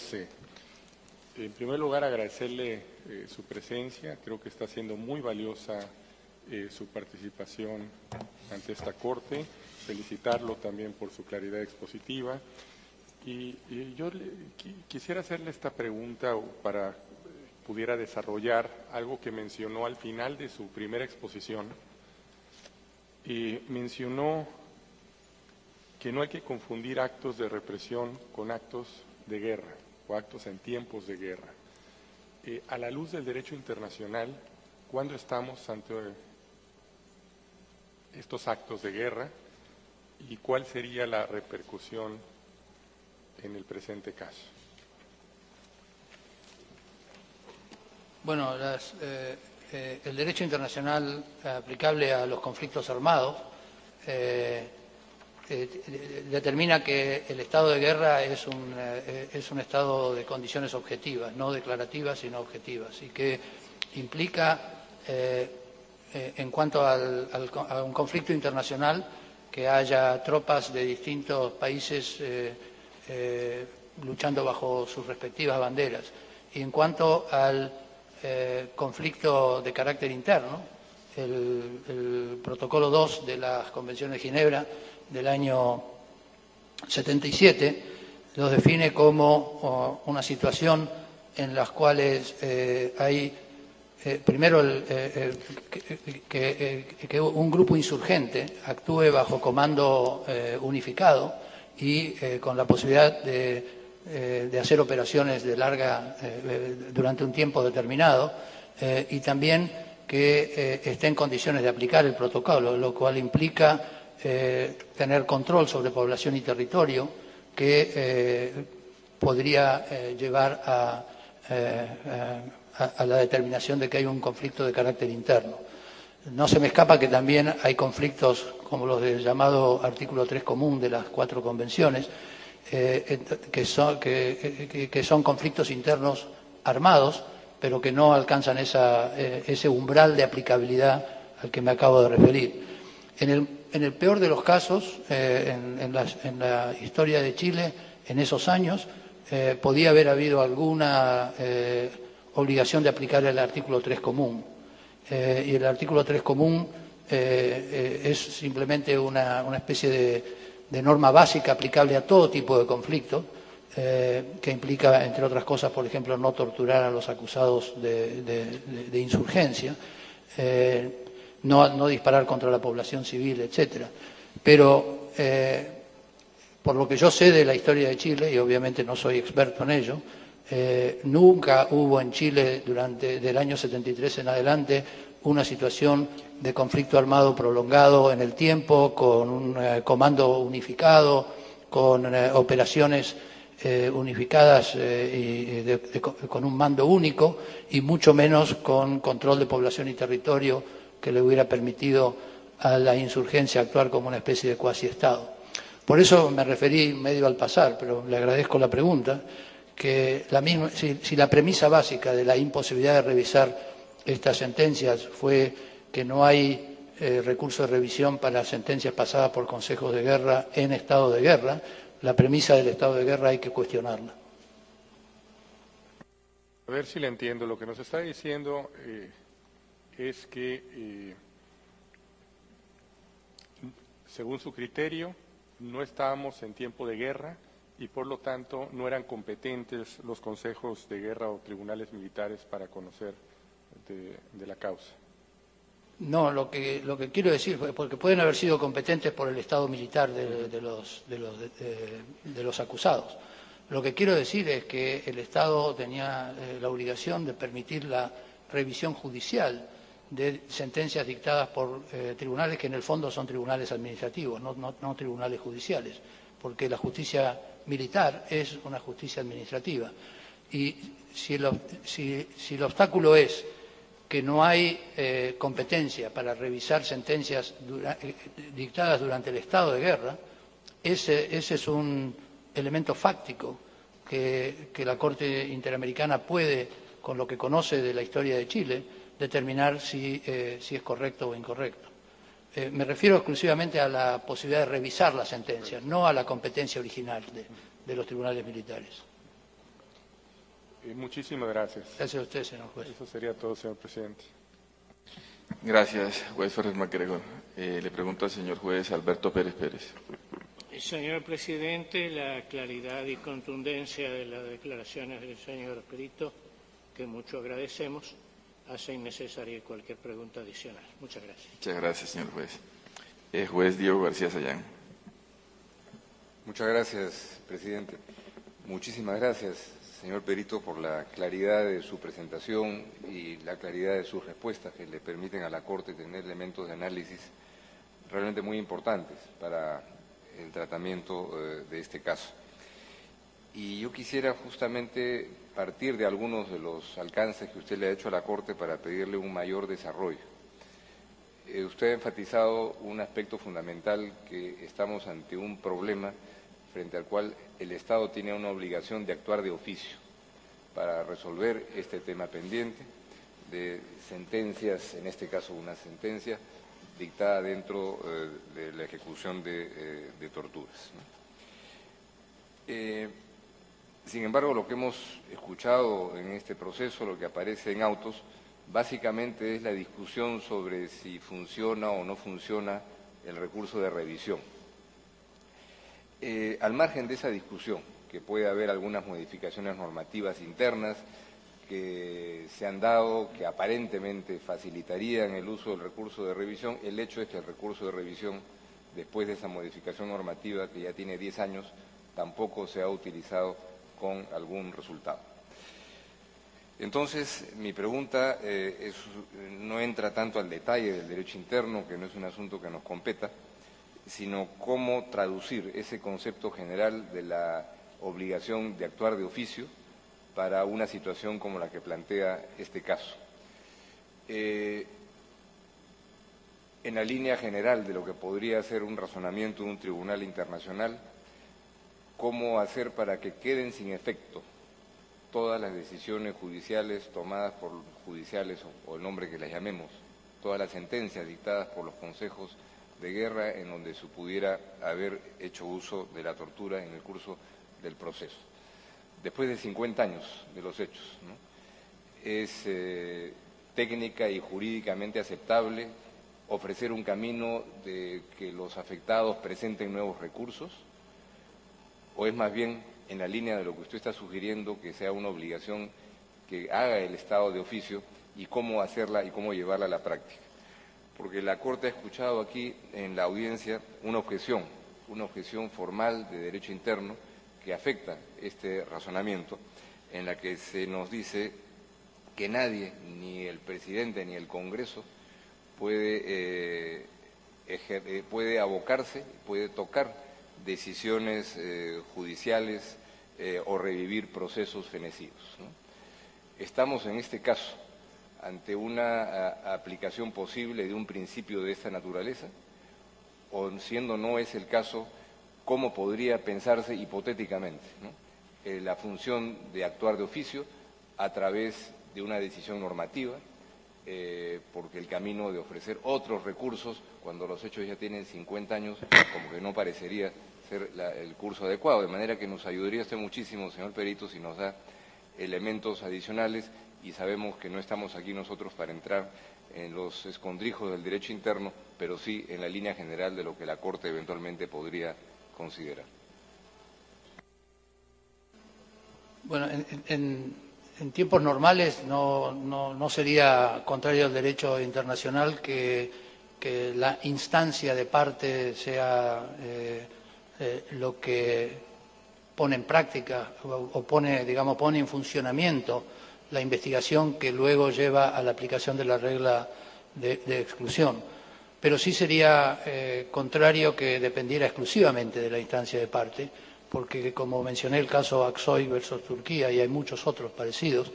En primer lugar, agradecerle su presencia. Creo que está siendo muy valiosa su participación ante esta Corte. Felicitarlo también por su claridad expositiva. Y yo quisiera hacerle esta pregunta para pudiera desarrollar algo que mencionó al final de su primera exposición. Y mencionó que no hay que confundir actos de represión con actos de guerra o actos en tiempos de guerra. A la luz del derecho internacional, ¿cuándo estamos ante estos actos de guerra y cuál sería la repercusión en el presente caso? Bueno, el derecho internacional aplicable a los conflictos armados determina que el estado de guerra es un estado de condiciones objetivas, no declarativas, sino objetivas, y que implica, en cuanto a un conflicto internacional, que haya tropas de distintos países luchando bajo sus respectivas banderas. Y en cuanto al conflicto de carácter interno, el protocolo 2 de las Convenciones de Ginebra del año 77 lo define como una situación en las cuales hay primero que un grupo insurgente actúe bajo comando unificado y con la posibilidad de hacer operaciones de larga durante un tiempo determinado y también que esté en condiciones de aplicar el protocolo, lo cual implica tener control sobre población y territorio que podría llevar a la determinación de que hay un conflicto de carácter interno. No se me escapa que también hay conflictos como los del llamado artículo 3 común de las 4 convenciones, que son conflictos internos armados, pero que no alcanzan ese umbral de aplicabilidad al que me acabo de referir. En el peor de los casos, en la historia de Chile, en esos años, podía haber habido alguna obligación de aplicar el artículo 3 común. Y el artículo 3 común es simplemente una especie de norma básica aplicable a todo tipo de conflicto, que implica, entre otras cosas, por ejemplo, no torturar a los acusados de insurgencia, no disparar contra la población civil, etcétera. Pero, por lo que yo sé de la historia de Chile, y obviamente no soy experto en ello, nunca hubo en Chile del año 73 en adelante una situación de conflicto armado prolongado en el tiempo, con un comando unificado, con operaciones unificadas y con un mando único, y mucho menos con control de población y territorio que le hubiera permitido a la insurgencia actuar como una especie de cuasi-estado. Por eso me referí medio al pasar, pero le agradezco la pregunta, que si la premisa básica de la imposibilidad de revisar estas sentencias fue que no hay recurso de revisión para sentencias pasadas por consejos de guerra en estado de guerra, la premisa del estado de guerra hay que cuestionarla. A ver si le entiendo. Lo que nos está diciendo es que, según su criterio, no estábamos en tiempo de guerra y, por lo tanto, no eran competentes los consejos de guerra o tribunales militares para conocer de la causa. No, lo que quiero decir, porque pueden haber sido competentes por el estado militar de los acusados. Lo que quiero decir es que el Estado tenía la obligación de permitir la revisión judicial de sentencias dictadas por tribunales que en el fondo son tribunales administrativos, no tribunales judiciales, porque la justicia militar es una justicia administrativa. Y si el obstáculo es que no hay competencia para revisar sentencias dictadas durante el estado de guerra, ese es un elemento fáctico que la Corte Interamericana puede, con lo que conoce de la historia de Chile, determinar si es correcto o incorrecto. Me refiero exclusivamente a la posibilidad de revisar las sentencias, no a la competencia original de los tribunales militares. Muchísimas gracias. Gracias a usted, señor juez. Eso sería todo, señor presidente. Gracias, juez Ferrer MacGregor. Le pregunto al señor juez Alberto Pérez Pérez. Señor presidente, la claridad y contundencia de las declaraciones del señor perito, que mucho agradecemos, hace innecesaria cualquier pregunta adicional. Muchas gracias. Muchas gracias, señor juez. Juez Diego García Sayán. Muchas gracias, presidente. Muchísimas gracias, señor perito, por la claridad de su presentación y la claridad de sus respuestas que le permiten a la Corte tener elementos de análisis realmente muy importantes para el tratamiento de este caso. Y yo quisiera justamente partir de algunos de los alcances que usted le ha hecho a la Corte para pedirle un mayor desarrollo. Usted ha enfatizado un aspecto fundamental, que estamos ante un problema frente al cual el Estado tiene una obligación de actuar de oficio para resolver este tema pendiente de sentencias, en este caso una sentencia dictada dentro de la ejecución de torturas, ¿no? Sin embargo, lo que hemos escuchado en este proceso, lo que aparece en autos, básicamente es la discusión sobre si funciona o no funciona el recurso de revisión. Al margen de esa discusión, que puede haber algunas modificaciones normativas internas que se han dado, que aparentemente facilitarían el uso del recurso de revisión, el hecho es que el recurso de revisión, después de esa modificación normativa que ya tiene 10 años, tampoco se ha utilizado con algún resultado. Entonces, mi pregunta no entra tanto al detalle del derecho interno, que no es un asunto que nos competa, sino cómo traducir ese concepto general de la obligación de actuar de oficio para una situación como la que plantea este caso. En la línea general de lo que podría ser un razonamiento de un tribunal internacional, ¿cómo hacer para que queden sin efecto todas las decisiones judiciales tomadas por judiciales, o el nombre que las llamemos, todas las sentencias dictadas por los consejos de guerra en donde se pudiera haber hecho uso de la tortura en el curso del proceso? Después de 50 años de los hechos, ¿no? ¿Es técnica y jurídicamente aceptable ofrecer un camino de que los afectados presenten nuevos recursos? ¿O es más bien, en la línea de lo que usted está sugiriendo, que sea una obligación que haga el Estado de oficio, y cómo hacerla y cómo llevarla a la práctica? Porque la Corte ha escuchado aquí en la audiencia una objeción formal de derecho interno que afecta este razonamiento, en la que se nos dice que nadie, ni el presidente ni el Congreso, puede abocarse, puede tocar decisiones judiciales o revivir procesos fenecidos, ¿no? Estamos en este caso ante una aplicación posible de un principio de esta naturaleza, o siendo no es el caso, cómo podría pensarse hipotéticamente, ¿no? La función de actuar de oficio a través de una decisión normativa, porque el camino de ofrecer otros recursos cuando los hechos ya tienen 50 años, como que no parecería ser el curso adecuado, de manera que nos ayudaría usted muchísimo, señor perito, si nos da elementos adicionales, y sabemos que no estamos aquí nosotros para entrar en los escondrijos del derecho interno, pero sí en la línea general de lo que la Corte eventualmente podría considerar. Bueno, en tiempos normales no sería contrario al derecho internacional que la instancia de parte sea lo que pone en práctica o pone en funcionamiento la investigación que luego lleva a la aplicación de la regla de exclusión. Pero sí sería contrario que dependiera exclusivamente de la instancia de parte, porque, como mencioné, el caso Aksoy versus Turquía, y hay muchos otros parecidos,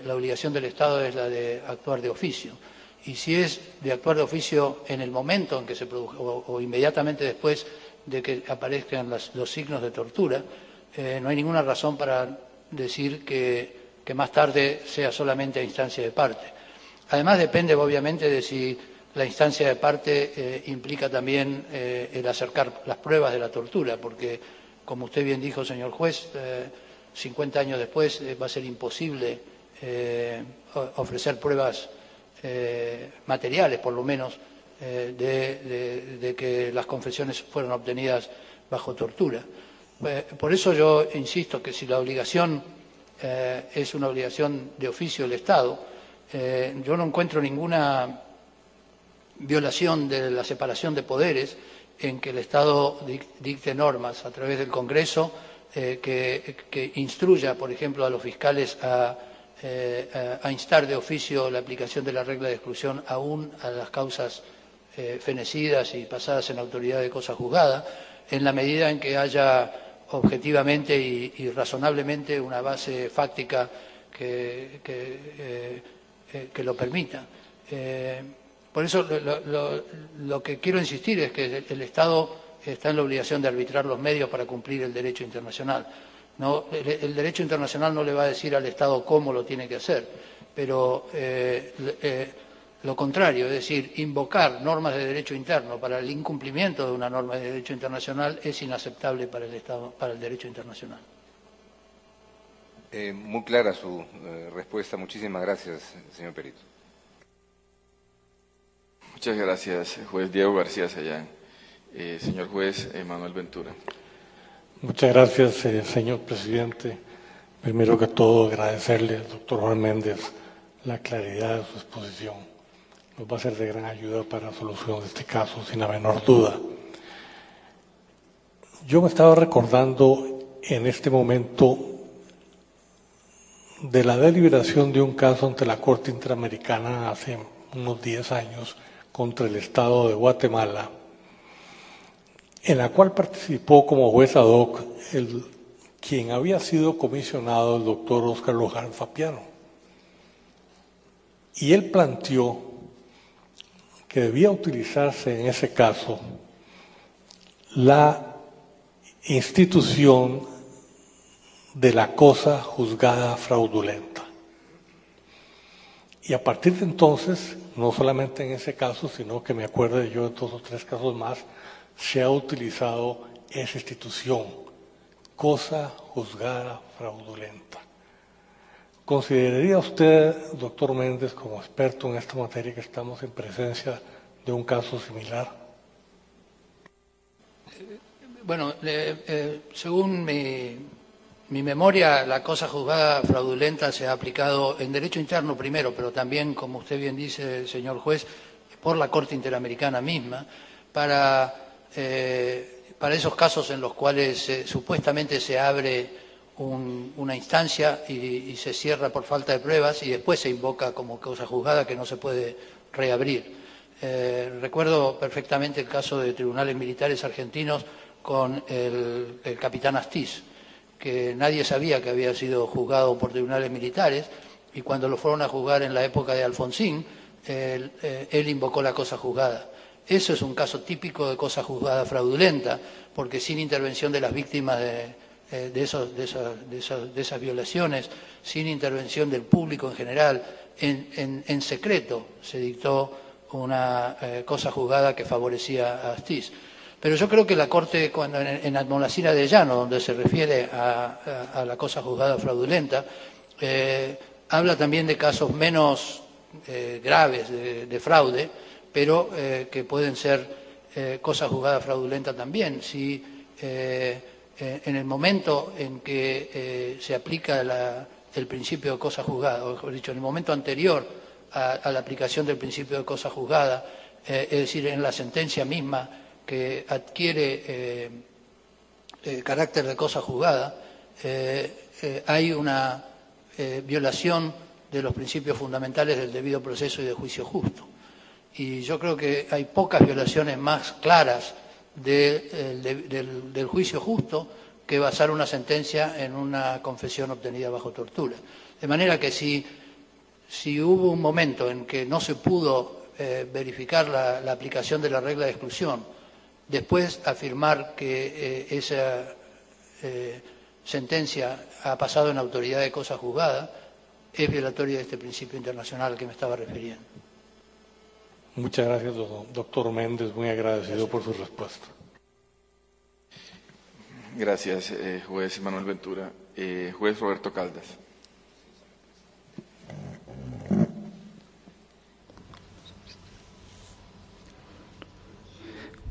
la obligación del Estado es la de actuar de oficio. Y si es de actuar de oficio en el momento en que se produjo, o inmediatamente después de que aparezcan los signos de tortura, no hay ninguna razón para decir que más tarde sea solamente a instancia de parte. Además, depende obviamente de si la instancia de parte implica también el acercar las pruebas de la tortura, porque, como usted bien dijo, señor juez, 50 años después va a ser imposible ofrecer pruebas materiales, por lo menos, de que las confesiones fueron obtenidas bajo tortura. Por eso yo insisto que si la obligación es una obligación de oficio del Estado, yo no encuentro ninguna violación de la separación de poderes en que el Estado dicte normas a través del Congreso que instruya, por ejemplo, a los fiscales a instar de oficio la aplicación de la regla de exclusión aún a las causas fenecidas y pasadas en autoridad de cosa juzgada, en la medida en que haya objetivamente y razonablemente una base fáctica que lo permita. Por eso lo que quiero insistir es que el Estado está en la obligación de arbitrar los medios para cumplir el derecho internacional. No, el derecho internacional no le va a decir al Estado cómo lo tiene que hacer, pero lo contrario, es decir, invocar normas de derecho interno para el incumplimiento de una norma de derecho internacional es inaceptable para el Estado, para el derecho internacional. Muy clara su respuesta. Muchísimas gracias, señor perito. Muchas gracias, juez Diego García Sayán. Señor juez Manuel Ventura. Muchas gracias, señor presidente. Primero que todo, agradecerle al doctor Juan Méndez la claridad de su exposición. Nos va a ser de gran ayuda para la solución de este caso, sin la menor duda. Yo me estaba recordando en este momento de la deliberación de un caso ante la Corte Interamericana hace unos 10 años contra el Estado de Guatemala, en la cual participó como juez ad hoc quien había sido comisionado, el doctor Óscar Luján Fapiano. Y él planteó que debía utilizarse en ese caso la institución de la cosa juzgada fraudulenta. Y a partir de entonces, no solamente en ese caso, sino que me acuerdo yo de 2 o 3 casos más, se ha utilizado esa institución, cosa juzgada fraudulenta. ¿Consideraría usted, doctor Méndez, como experto en esta materia, que estamos en presencia de un caso similar? Bueno, según mi memoria, la cosa juzgada fraudulenta se ha aplicado en derecho interno primero, pero también, como usted bien dice, señor juez, por la Corte Interamericana misma, para esos casos en los cuales supuestamente se abre una instancia y se cierra por falta de pruebas y después se invoca como causa juzgada que no se puede reabrir. Recuerdo perfectamente el caso de tribunales militares argentinos con el capitán Astiz, que nadie sabía que había sido juzgado por tribunales militares, y cuando lo fueron a juzgar en la época de Alfonsín, él invocó la cosa juzgada. Eso es un caso típico de cosa juzgada fraudulenta, porque sin intervención de las víctimas de esas violaciones, sin intervención del público en general, en secreto se dictó una cosa juzgada que favorecía a Astiz. Pero yo creo que la Corte, cuando en Almonacid Arellano, donde se refiere a la cosa juzgada fraudulenta, habla también de casos menos graves de fraude, pero que pueden ser cosa juzgada fraudulenta también. Si en el momento en que se aplica el principio de cosa juzgada, o mejor dicho, en el momento anterior a la aplicación del principio de cosa juzgada, es decir, en la sentencia misma que adquiere carácter de cosa juzgada, hay una violación de los principios fundamentales del debido proceso y de juicio justo. Y yo creo que hay pocas violaciones más claras del juicio justo que basar una sentencia en una confesión obtenida bajo tortura. De manera que si hubo un momento en que no se pudo verificar la aplicación de la regla de exclusión, después afirmar que esa sentencia ha pasado en autoridad de cosa juzgada, es violatoria de este principio internacional al que me estaba refiriendo. Muchas gracias, doctor Méndez. Muy agradecido por su respuesta. Gracias, juez Manuel Ventura. Juez Roberto Caldas.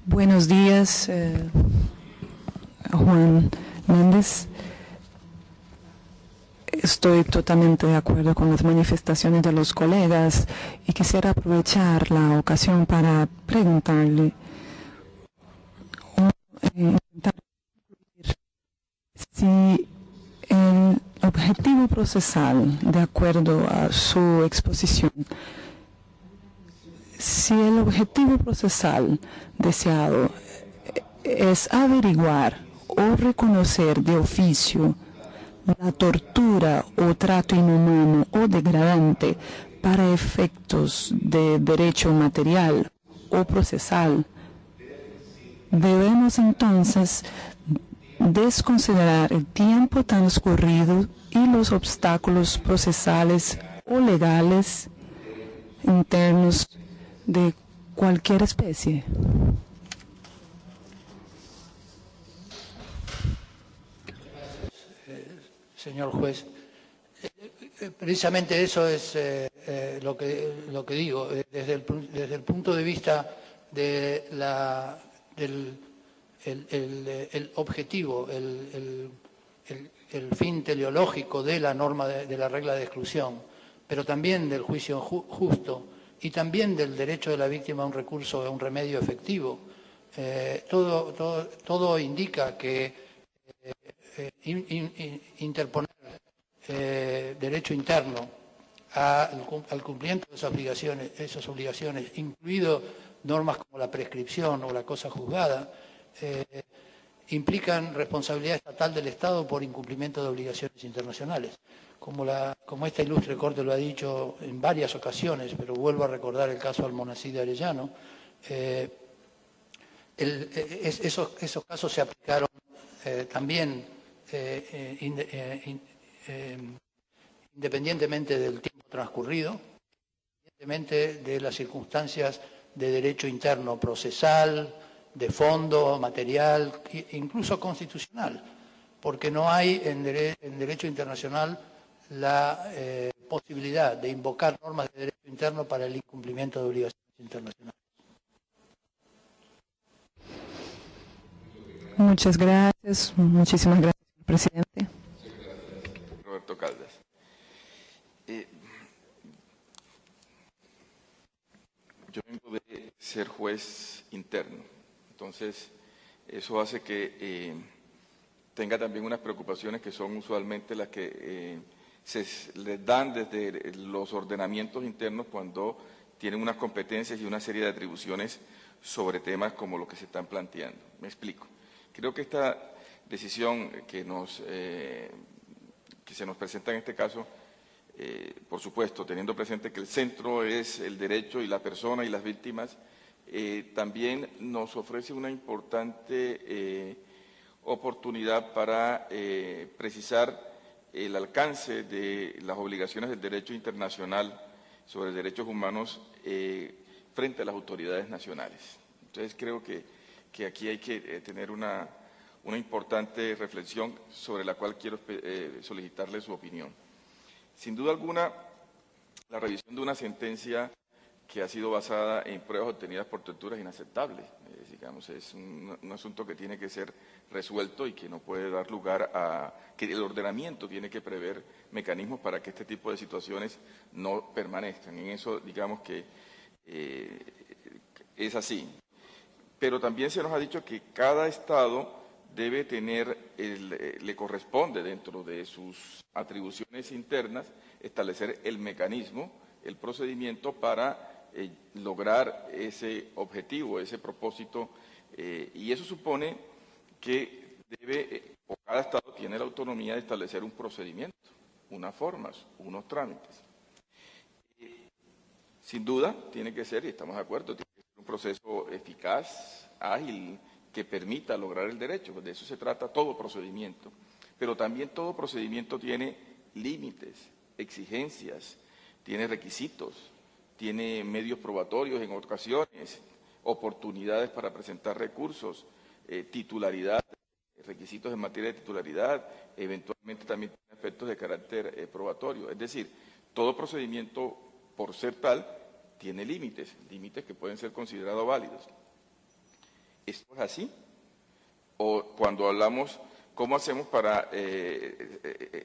Buenos días, Juan Méndez. Estoy totalmente de acuerdo con las manifestaciones de los colegas y quisiera aprovechar la ocasión para preguntarle si el objetivo procesal, de acuerdo a su exposición, si el objetivo procesal deseado es averiguar o reconocer de oficio la tortura o trato inhumano o degradante para efectos de derecho material o procesal, debemos entonces desconsiderar el tiempo transcurrido y los obstáculos procesales o legales internos de cualquier especie. Señor juez, precisamente eso es lo que digo, desde el punto de vista de el objetivo, el fin teleológico de la norma de la regla de exclusión, pero también del juicio justo y también del derecho de la víctima a un recurso, a un remedio efectivo. Todo indica que interponer derecho interno al cumplimiento de esas obligaciones, incluido normas como la prescripción o la cosa juzgada, implican responsabilidad estatal del Estado por incumplimiento de obligaciones internacionales. Como esta ilustre Corte lo ha dicho en varias ocasiones, pero vuelvo a recordar el caso Almonacid Arellano, esos casos se aplicaron también independientemente del tiempo transcurrido, independientemente de las circunstancias de derecho interno procesal, de fondo, material, incluso constitucional, porque no hay en derecho internacional la posibilidad de invocar normas de derecho interno para el incumplimiento de obligaciones internacionales. Muchas gracias, muchísimas gracias, presidente. Roberto Caldas. Yo vengo de ser juez interno, entonces eso hace que tenga también unas preocupaciones que son usualmente las que se les dan desde los ordenamientos internos cuando tienen unas competencias y una serie de atribuciones sobre temas como los que se están planteando. Me explico. Creo que esta decisión que se nos presenta en este caso, por supuesto, teniendo presente que el centro es el derecho y la persona y las víctimas, también nos ofrece una importante oportunidad para precisar el alcance de las obligaciones del derecho internacional sobre derechos humanos frente a las autoridades nacionales. Entonces creo que aquí hay que tener una importante reflexión sobre la cual quiero solicitarle su opinión. Sin duda alguna, la revisión de una sentencia que ha sido basada en pruebas obtenidas por tortura es inaceptable. Digamos, es un asunto que tiene que ser resuelto y que no puede dar lugar a que el ordenamiento tiene que prever mecanismos para que este tipo de situaciones no permanezcan. En eso, digamos que es así. Pero también se nos ha dicho que cada Estado debe tener, le corresponde dentro de sus atribuciones internas, establecer el mecanismo, el procedimiento para lograr ese objetivo, ese propósito, y eso supone que o cada Estado tiene la autonomía de establecer un procedimiento, unas formas, unos trámites. Sin duda, tiene que ser, y estamos de acuerdo, tiene que ser un proceso eficaz, ágil, que permita lograr el derecho, pues de eso se trata todo procedimiento. Pero también todo procedimiento tiene límites, exigencias, tiene requisitos, tiene medios probatorios en ocasiones, oportunidades para presentar recursos, titularidad, requisitos en materia de titularidad, eventualmente también tiene aspectos de carácter probatorio. Es decir, todo procedimiento, por ser tal, tiene límites que pueden ser considerados válidos. ¿Esto es así? O cuando hablamos, ¿cómo hacemos para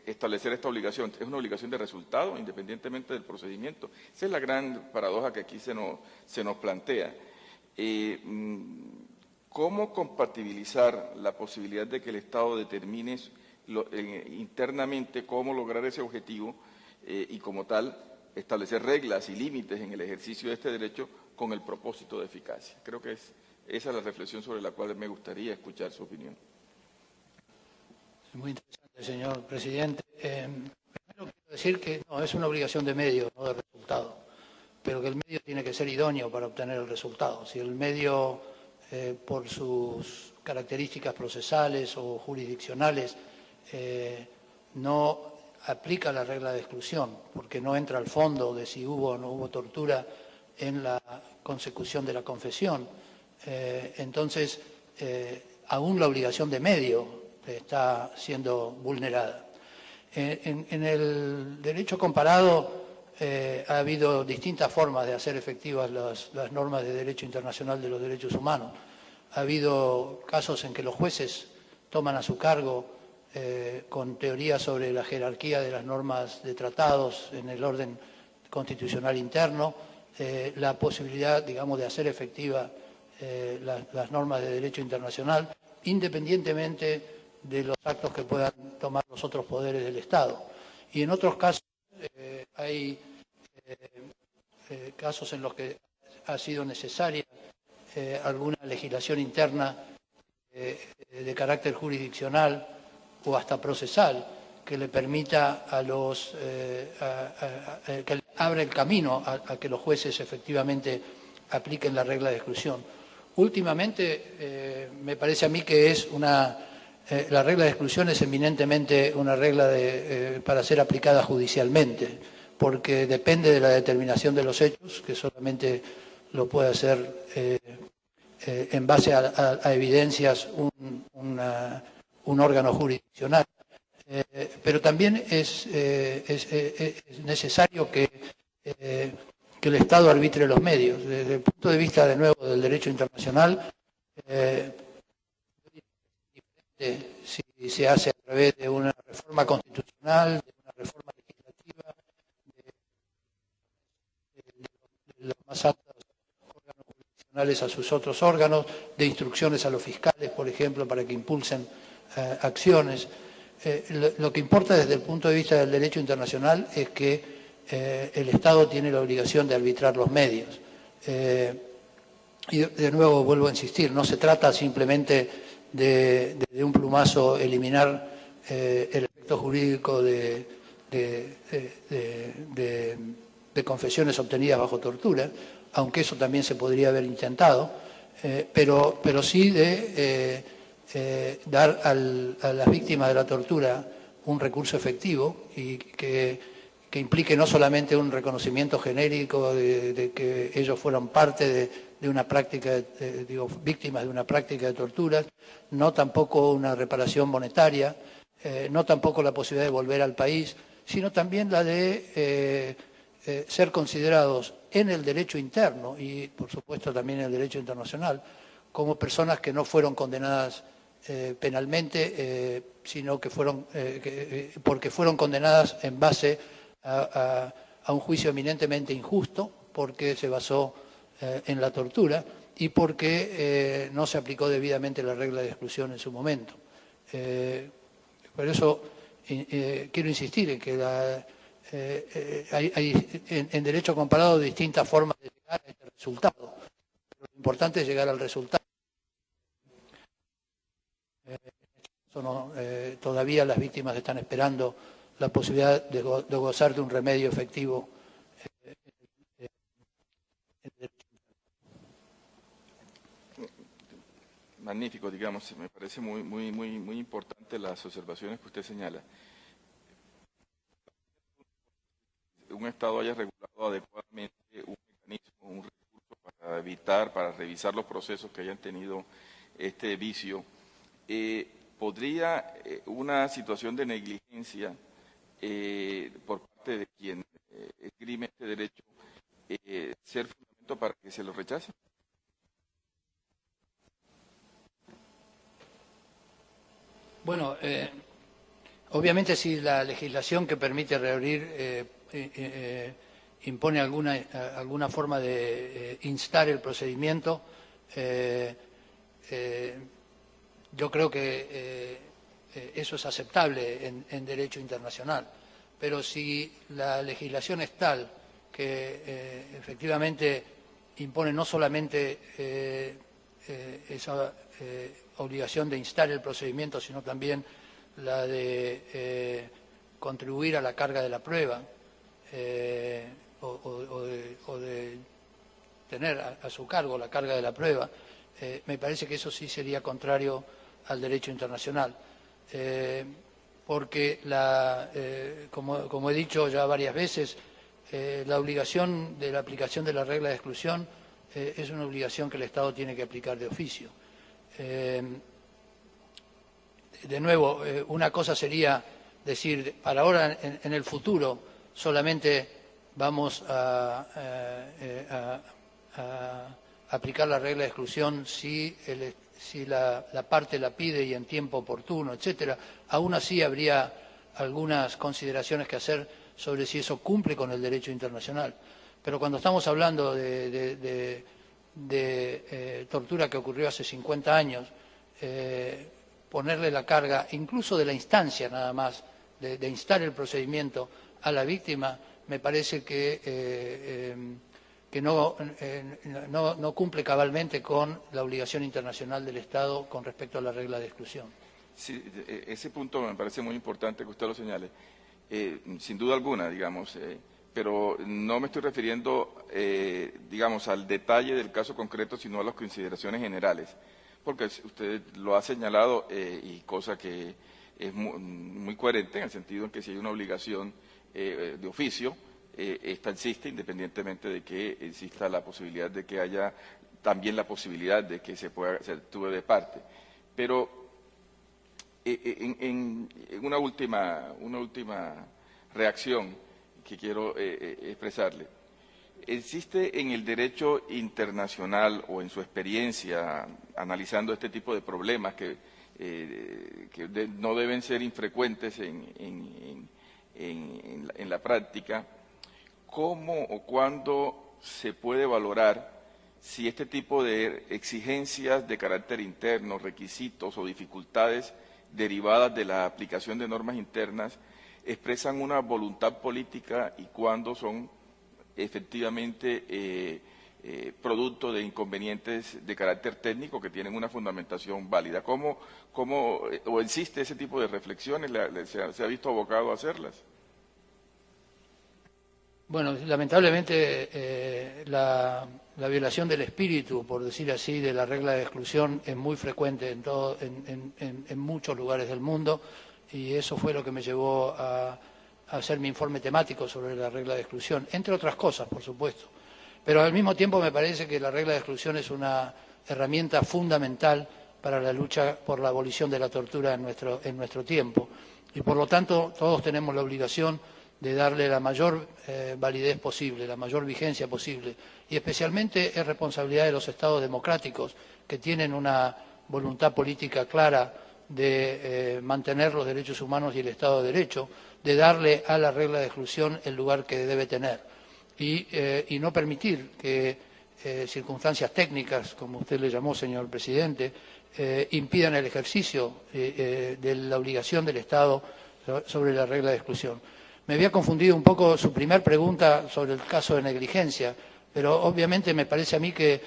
establecer esta obligación? ¿Es una obligación de resultado, independientemente del procedimiento? Esa es la gran paradoja que aquí se nos plantea. ¿Cómo compatibilizar la posibilidad de que el Estado determine internamente cómo lograr ese objetivo y como tal establecer reglas y límites en el ejercicio de este derecho con el propósito de eficacia? Creo que esa es la reflexión sobre la cual me gustaría escuchar su opinión. Muy interesante, señor presidente. Primero quiero decir que no es una obligación de medio, no de resultado, pero que el medio tiene que ser idóneo para obtener el resultado. Si el medio, por sus características procesales o jurisdiccionales, no aplica la regla de exclusión, porque no entra al fondo de si hubo o no hubo tortura en la consecución de la confesión, entonces aún la obligación de medio está siendo vulnerada. En el derecho comparado ha habido distintas formas de hacer efectivas las normas de derecho internacional de los derechos humanos. Ha habido casos en que los jueces toman a su cargo con teorías sobre la jerarquía de las normas de tratados en el orden constitucional interno, la posibilidad, digamos, de hacer efectiva las normas de derecho internacional, independientemente de los actos que puedan tomar los otros poderes del Estado. Y en otros casos hay casos en los que ha sido necesaria alguna legislación interna de carácter jurisdiccional o hasta procesal que le permita que abra el camino a que los jueces efectivamente apliquen la regla de exclusión. Últimamente me parece a mí que es la regla de exclusión es eminentemente una regla para ser aplicada judicialmente, porque depende de la determinación de los hechos, que solamente lo puede hacer en base a evidencias un órgano jurisdiccional. Pero también es necesario que el Estado arbitre los medios. Desde el punto de vista, de nuevo, del derecho internacional, si se hace a través de una reforma constitucional, de una reforma legislativa, de los más altos órganos jurisdiccionales a sus otros órganos, de instrucciones a los fiscales, por ejemplo, para que impulsen acciones. Lo que importa desde el punto de vista del derecho internacional es que el Estado tiene la obligación de arbitrar los medios. Y de nuevo vuelvo a insistir, no se trata simplemente de un plumazo eliminar el efecto jurídico de confesiones obtenidas bajo tortura. aunque eso también se podría haber intentado, pero sí de dar a las víctimas de la tortura un recurso efectivo y que implique no solamente un reconocimiento genérico de que ellos fueron parte de una práctica, víctimas de una práctica de torturas, no tampoco una reparación monetaria, no tampoco la posibilidad de volver al país, sino también la de ser considerados en el derecho interno y, por supuesto, también en el derecho internacional, como personas que no fueron condenadas penalmente, sino que fueron porque fueron condenadas en base a un juicio eminentemente injusto, porque se basó en la tortura y porque no se aplicó debidamente la regla de exclusión en su momento. Por eso quiero insistir en que hay en derecho comparado distintas formas de llegar a este resultado. Lo importante es llegar al resultado. Todavía las víctimas están esperando la posibilidad de gozar de un remedio efectivo. Magnífico, digamos, me parece muy importante las observaciones que usted señala. Un Estado haya regulado adecuadamente un mecanismo, un recurso para evitar, para revisar los procesos que hayan tenido este vicio, ¿podría una situación de negligencia por parte de quien esgrime este derecho ser fundamento para que se lo rechace? Bueno, obviamente si la legislación que permite reabrir impone alguna forma de instar el procedimiento, yo creo que eso es aceptable en derecho internacional. Pero si la legislación es tal que efectivamente impone no solamente esa obligación de instar el procedimiento, sino también la de contribuir a la carga de la prueba o de tener a su cargo la carga de la prueba, me parece que eso sí sería contrario al derecho internacional. Porque, como he dicho ya varias veces, la obligación de la aplicación de la regla de exclusión es una obligación que el Estado tiene que aplicar de oficio. De nuevo, una cosa sería decir, para ahora, en el futuro, solamente vamos a aplicar la regla de exclusión si la parte la pide y en tiempo oportuno, etcétera. Aún así habría algunas consideraciones que hacer sobre si eso cumple con el derecho internacional. Pero cuando estamos hablando de tortura que ocurrió hace 50 años, ponerle la carga, incluso de la instancia nada más, de instar el procedimiento a la víctima, me parece que no cumple cabalmente con la obligación internacional del Estado con respecto a la regla de exclusión. Sí, ese punto me parece muy importante que usted lo señale, sin duda alguna, digamos, pero no me estoy refiriendo, digamos, al detalle del caso concreto, sino a las consideraciones generales, porque usted lo ha señalado y cosa que es muy coherente en el sentido en que si hay una obligación de oficio, esta existe independientemente de que exista la posibilidad de que haya también la posibilidad de que se actúe de parte. Pero en una última reacción que quiero expresarle. ¿Existe en el derecho internacional o en su experiencia analizando este tipo de problemas que no deben ser infrecuentes en la práctica, cómo o cuándo se puede valorar si este tipo de exigencias de carácter interno, requisitos o dificultades derivadas de la aplicación de normas internas expresan una voluntad política y cuándo son efectivamente producto de inconvenientes de carácter técnico que tienen una fundamentación válida? ¿Cómo o existe ese tipo de reflexiones? ¿Se ha visto abocado a hacerlas? Bueno, lamentablemente la la violación del espíritu, por decir así, de la regla de exclusión es muy frecuente en muchos lugares del mundo, y eso fue lo que me llevó a hacer mi informe temático sobre la regla de exclusión, entre otras cosas, por supuesto. Pero al mismo tiempo me parece que la regla de exclusión es una herramienta fundamental para la lucha por la abolición de la tortura en nuestro tiempo. Y por lo tanto todos tenemos la obligación de darle la mayor validez posible, la mayor vigencia posible. Y especialmente es responsabilidad de los Estados democráticos, que tienen una voluntad política clara de mantener los derechos humanos y el Estado de Derecho, de darle a la regla de exclusión el lugar que debe tener y no permitir que circunstancias técnicas, como usted le llamó, señor presidente, impidan el ejercicio de la obligación del Estado sobre la regla de exclusión. Me había confundido un poco su primer pregunta sobre el caso de negligencia, pero obviamente me parece a mí que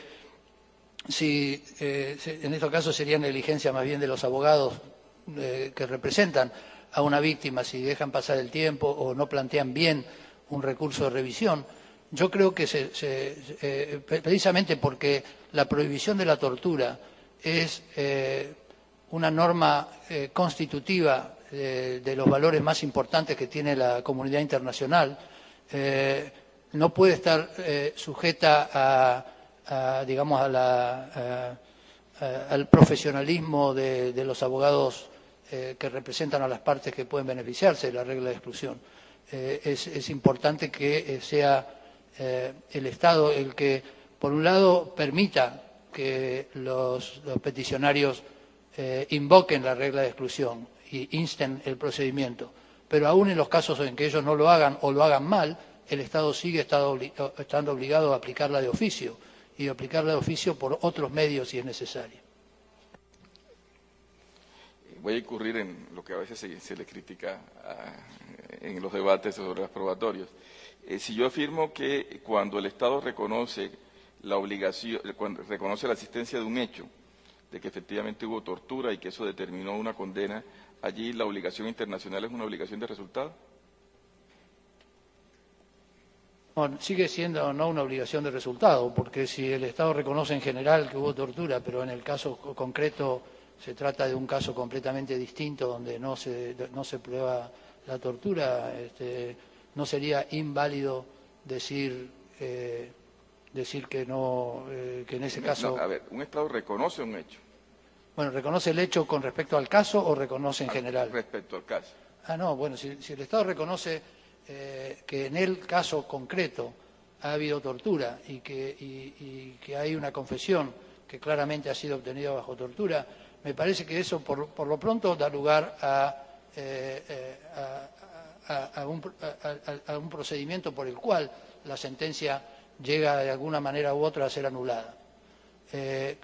si en estos casos sería negligencia más bien de los abogados que representan a una víctima, si dejan pasar el tiempo o no plantean bien un recurso de revisión. Yo creo que precisamente porque la prohibición de la tortura es una norma constitutiva de los valores más importantes que tiene la comunidad internacional, no puede estar sujeta digamos, al profesionalismo de los abogados que representan a las partes que pueden beneficiarse de la regla de exclusión. Es importante que sea el Estado el que, por un lado, permita que los peticionarios invoquen la regla de exclusión y insten el procedimiento, pero aún en los casos en que ellos no lo hagan o lo hagan mal, el Estado sigue estando obligado a aplicarla de oficio, y aplicarla de oficio por otros medios si es necesario. Voy a incurrir en lo que a veces se le critica en los debates sobre los probatorios. Si yo afirmo que cuando el Estado reconoce la obligación, cuando reconoce la existencia de un hecho, de que efectivamente hubo tortura y que eso determinó una condena, allí la obligación internacional es una obligación de resultado. Bueno, sigue siendo no una obligación de resultado, porque si el Estado reconoce en general que hubo tortura, pero en el caso concreto se trata de un caso completamente distinto donde no se prueba la tortura, no sería inválido decir que no, que en ese caso... No, a ver, un Estado reconoce un hecho. Bueno, ¿reconoce el hecho con respecto al caso o reconoce en general? Respecto al caso. Ah, no, bueno, si el Estado reconoce que en el caso concreto ha habido tortura y que hay una confesión que claramente ha sido obtenida bajo tortura, me parece que eso por lo pronto da lugar a un procedimiento por el cual la sentencia llega de alguna manera u otra a ser anulada. En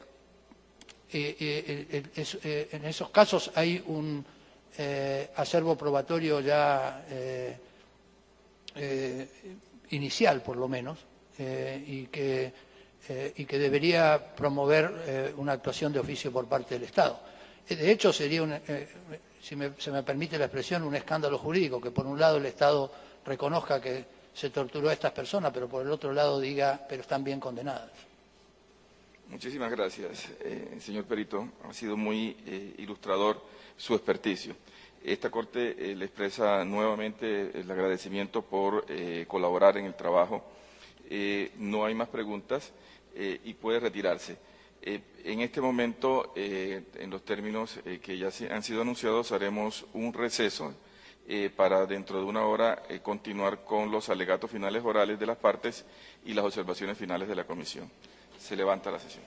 esos casos hay un acervo probatorio ya inicial, por lo menos, y que debería promover una actuación de oficio por parte del Estado. De hecho, sería, se me permite la expresión, un escándalo jurídico, que por un lado el Estado reconozca que se torturó a estas personas, pero por el otro lado diga, pero están bien condenadas. Muchísimas gracias, señor Perito. Ha sido muy ilustrador su experticio. Esta Corte le expresa nuevamente el agradecimiento por colaborar en el trabajo. No hay más preguntas y puede retirarse. En este momento, en los términos que ya han sido anunciados, haremos un receso para dentro de una hora continuar con los alegatos finales orales de las partes y las observaciones finales de la comisión. Se levanta la sesión.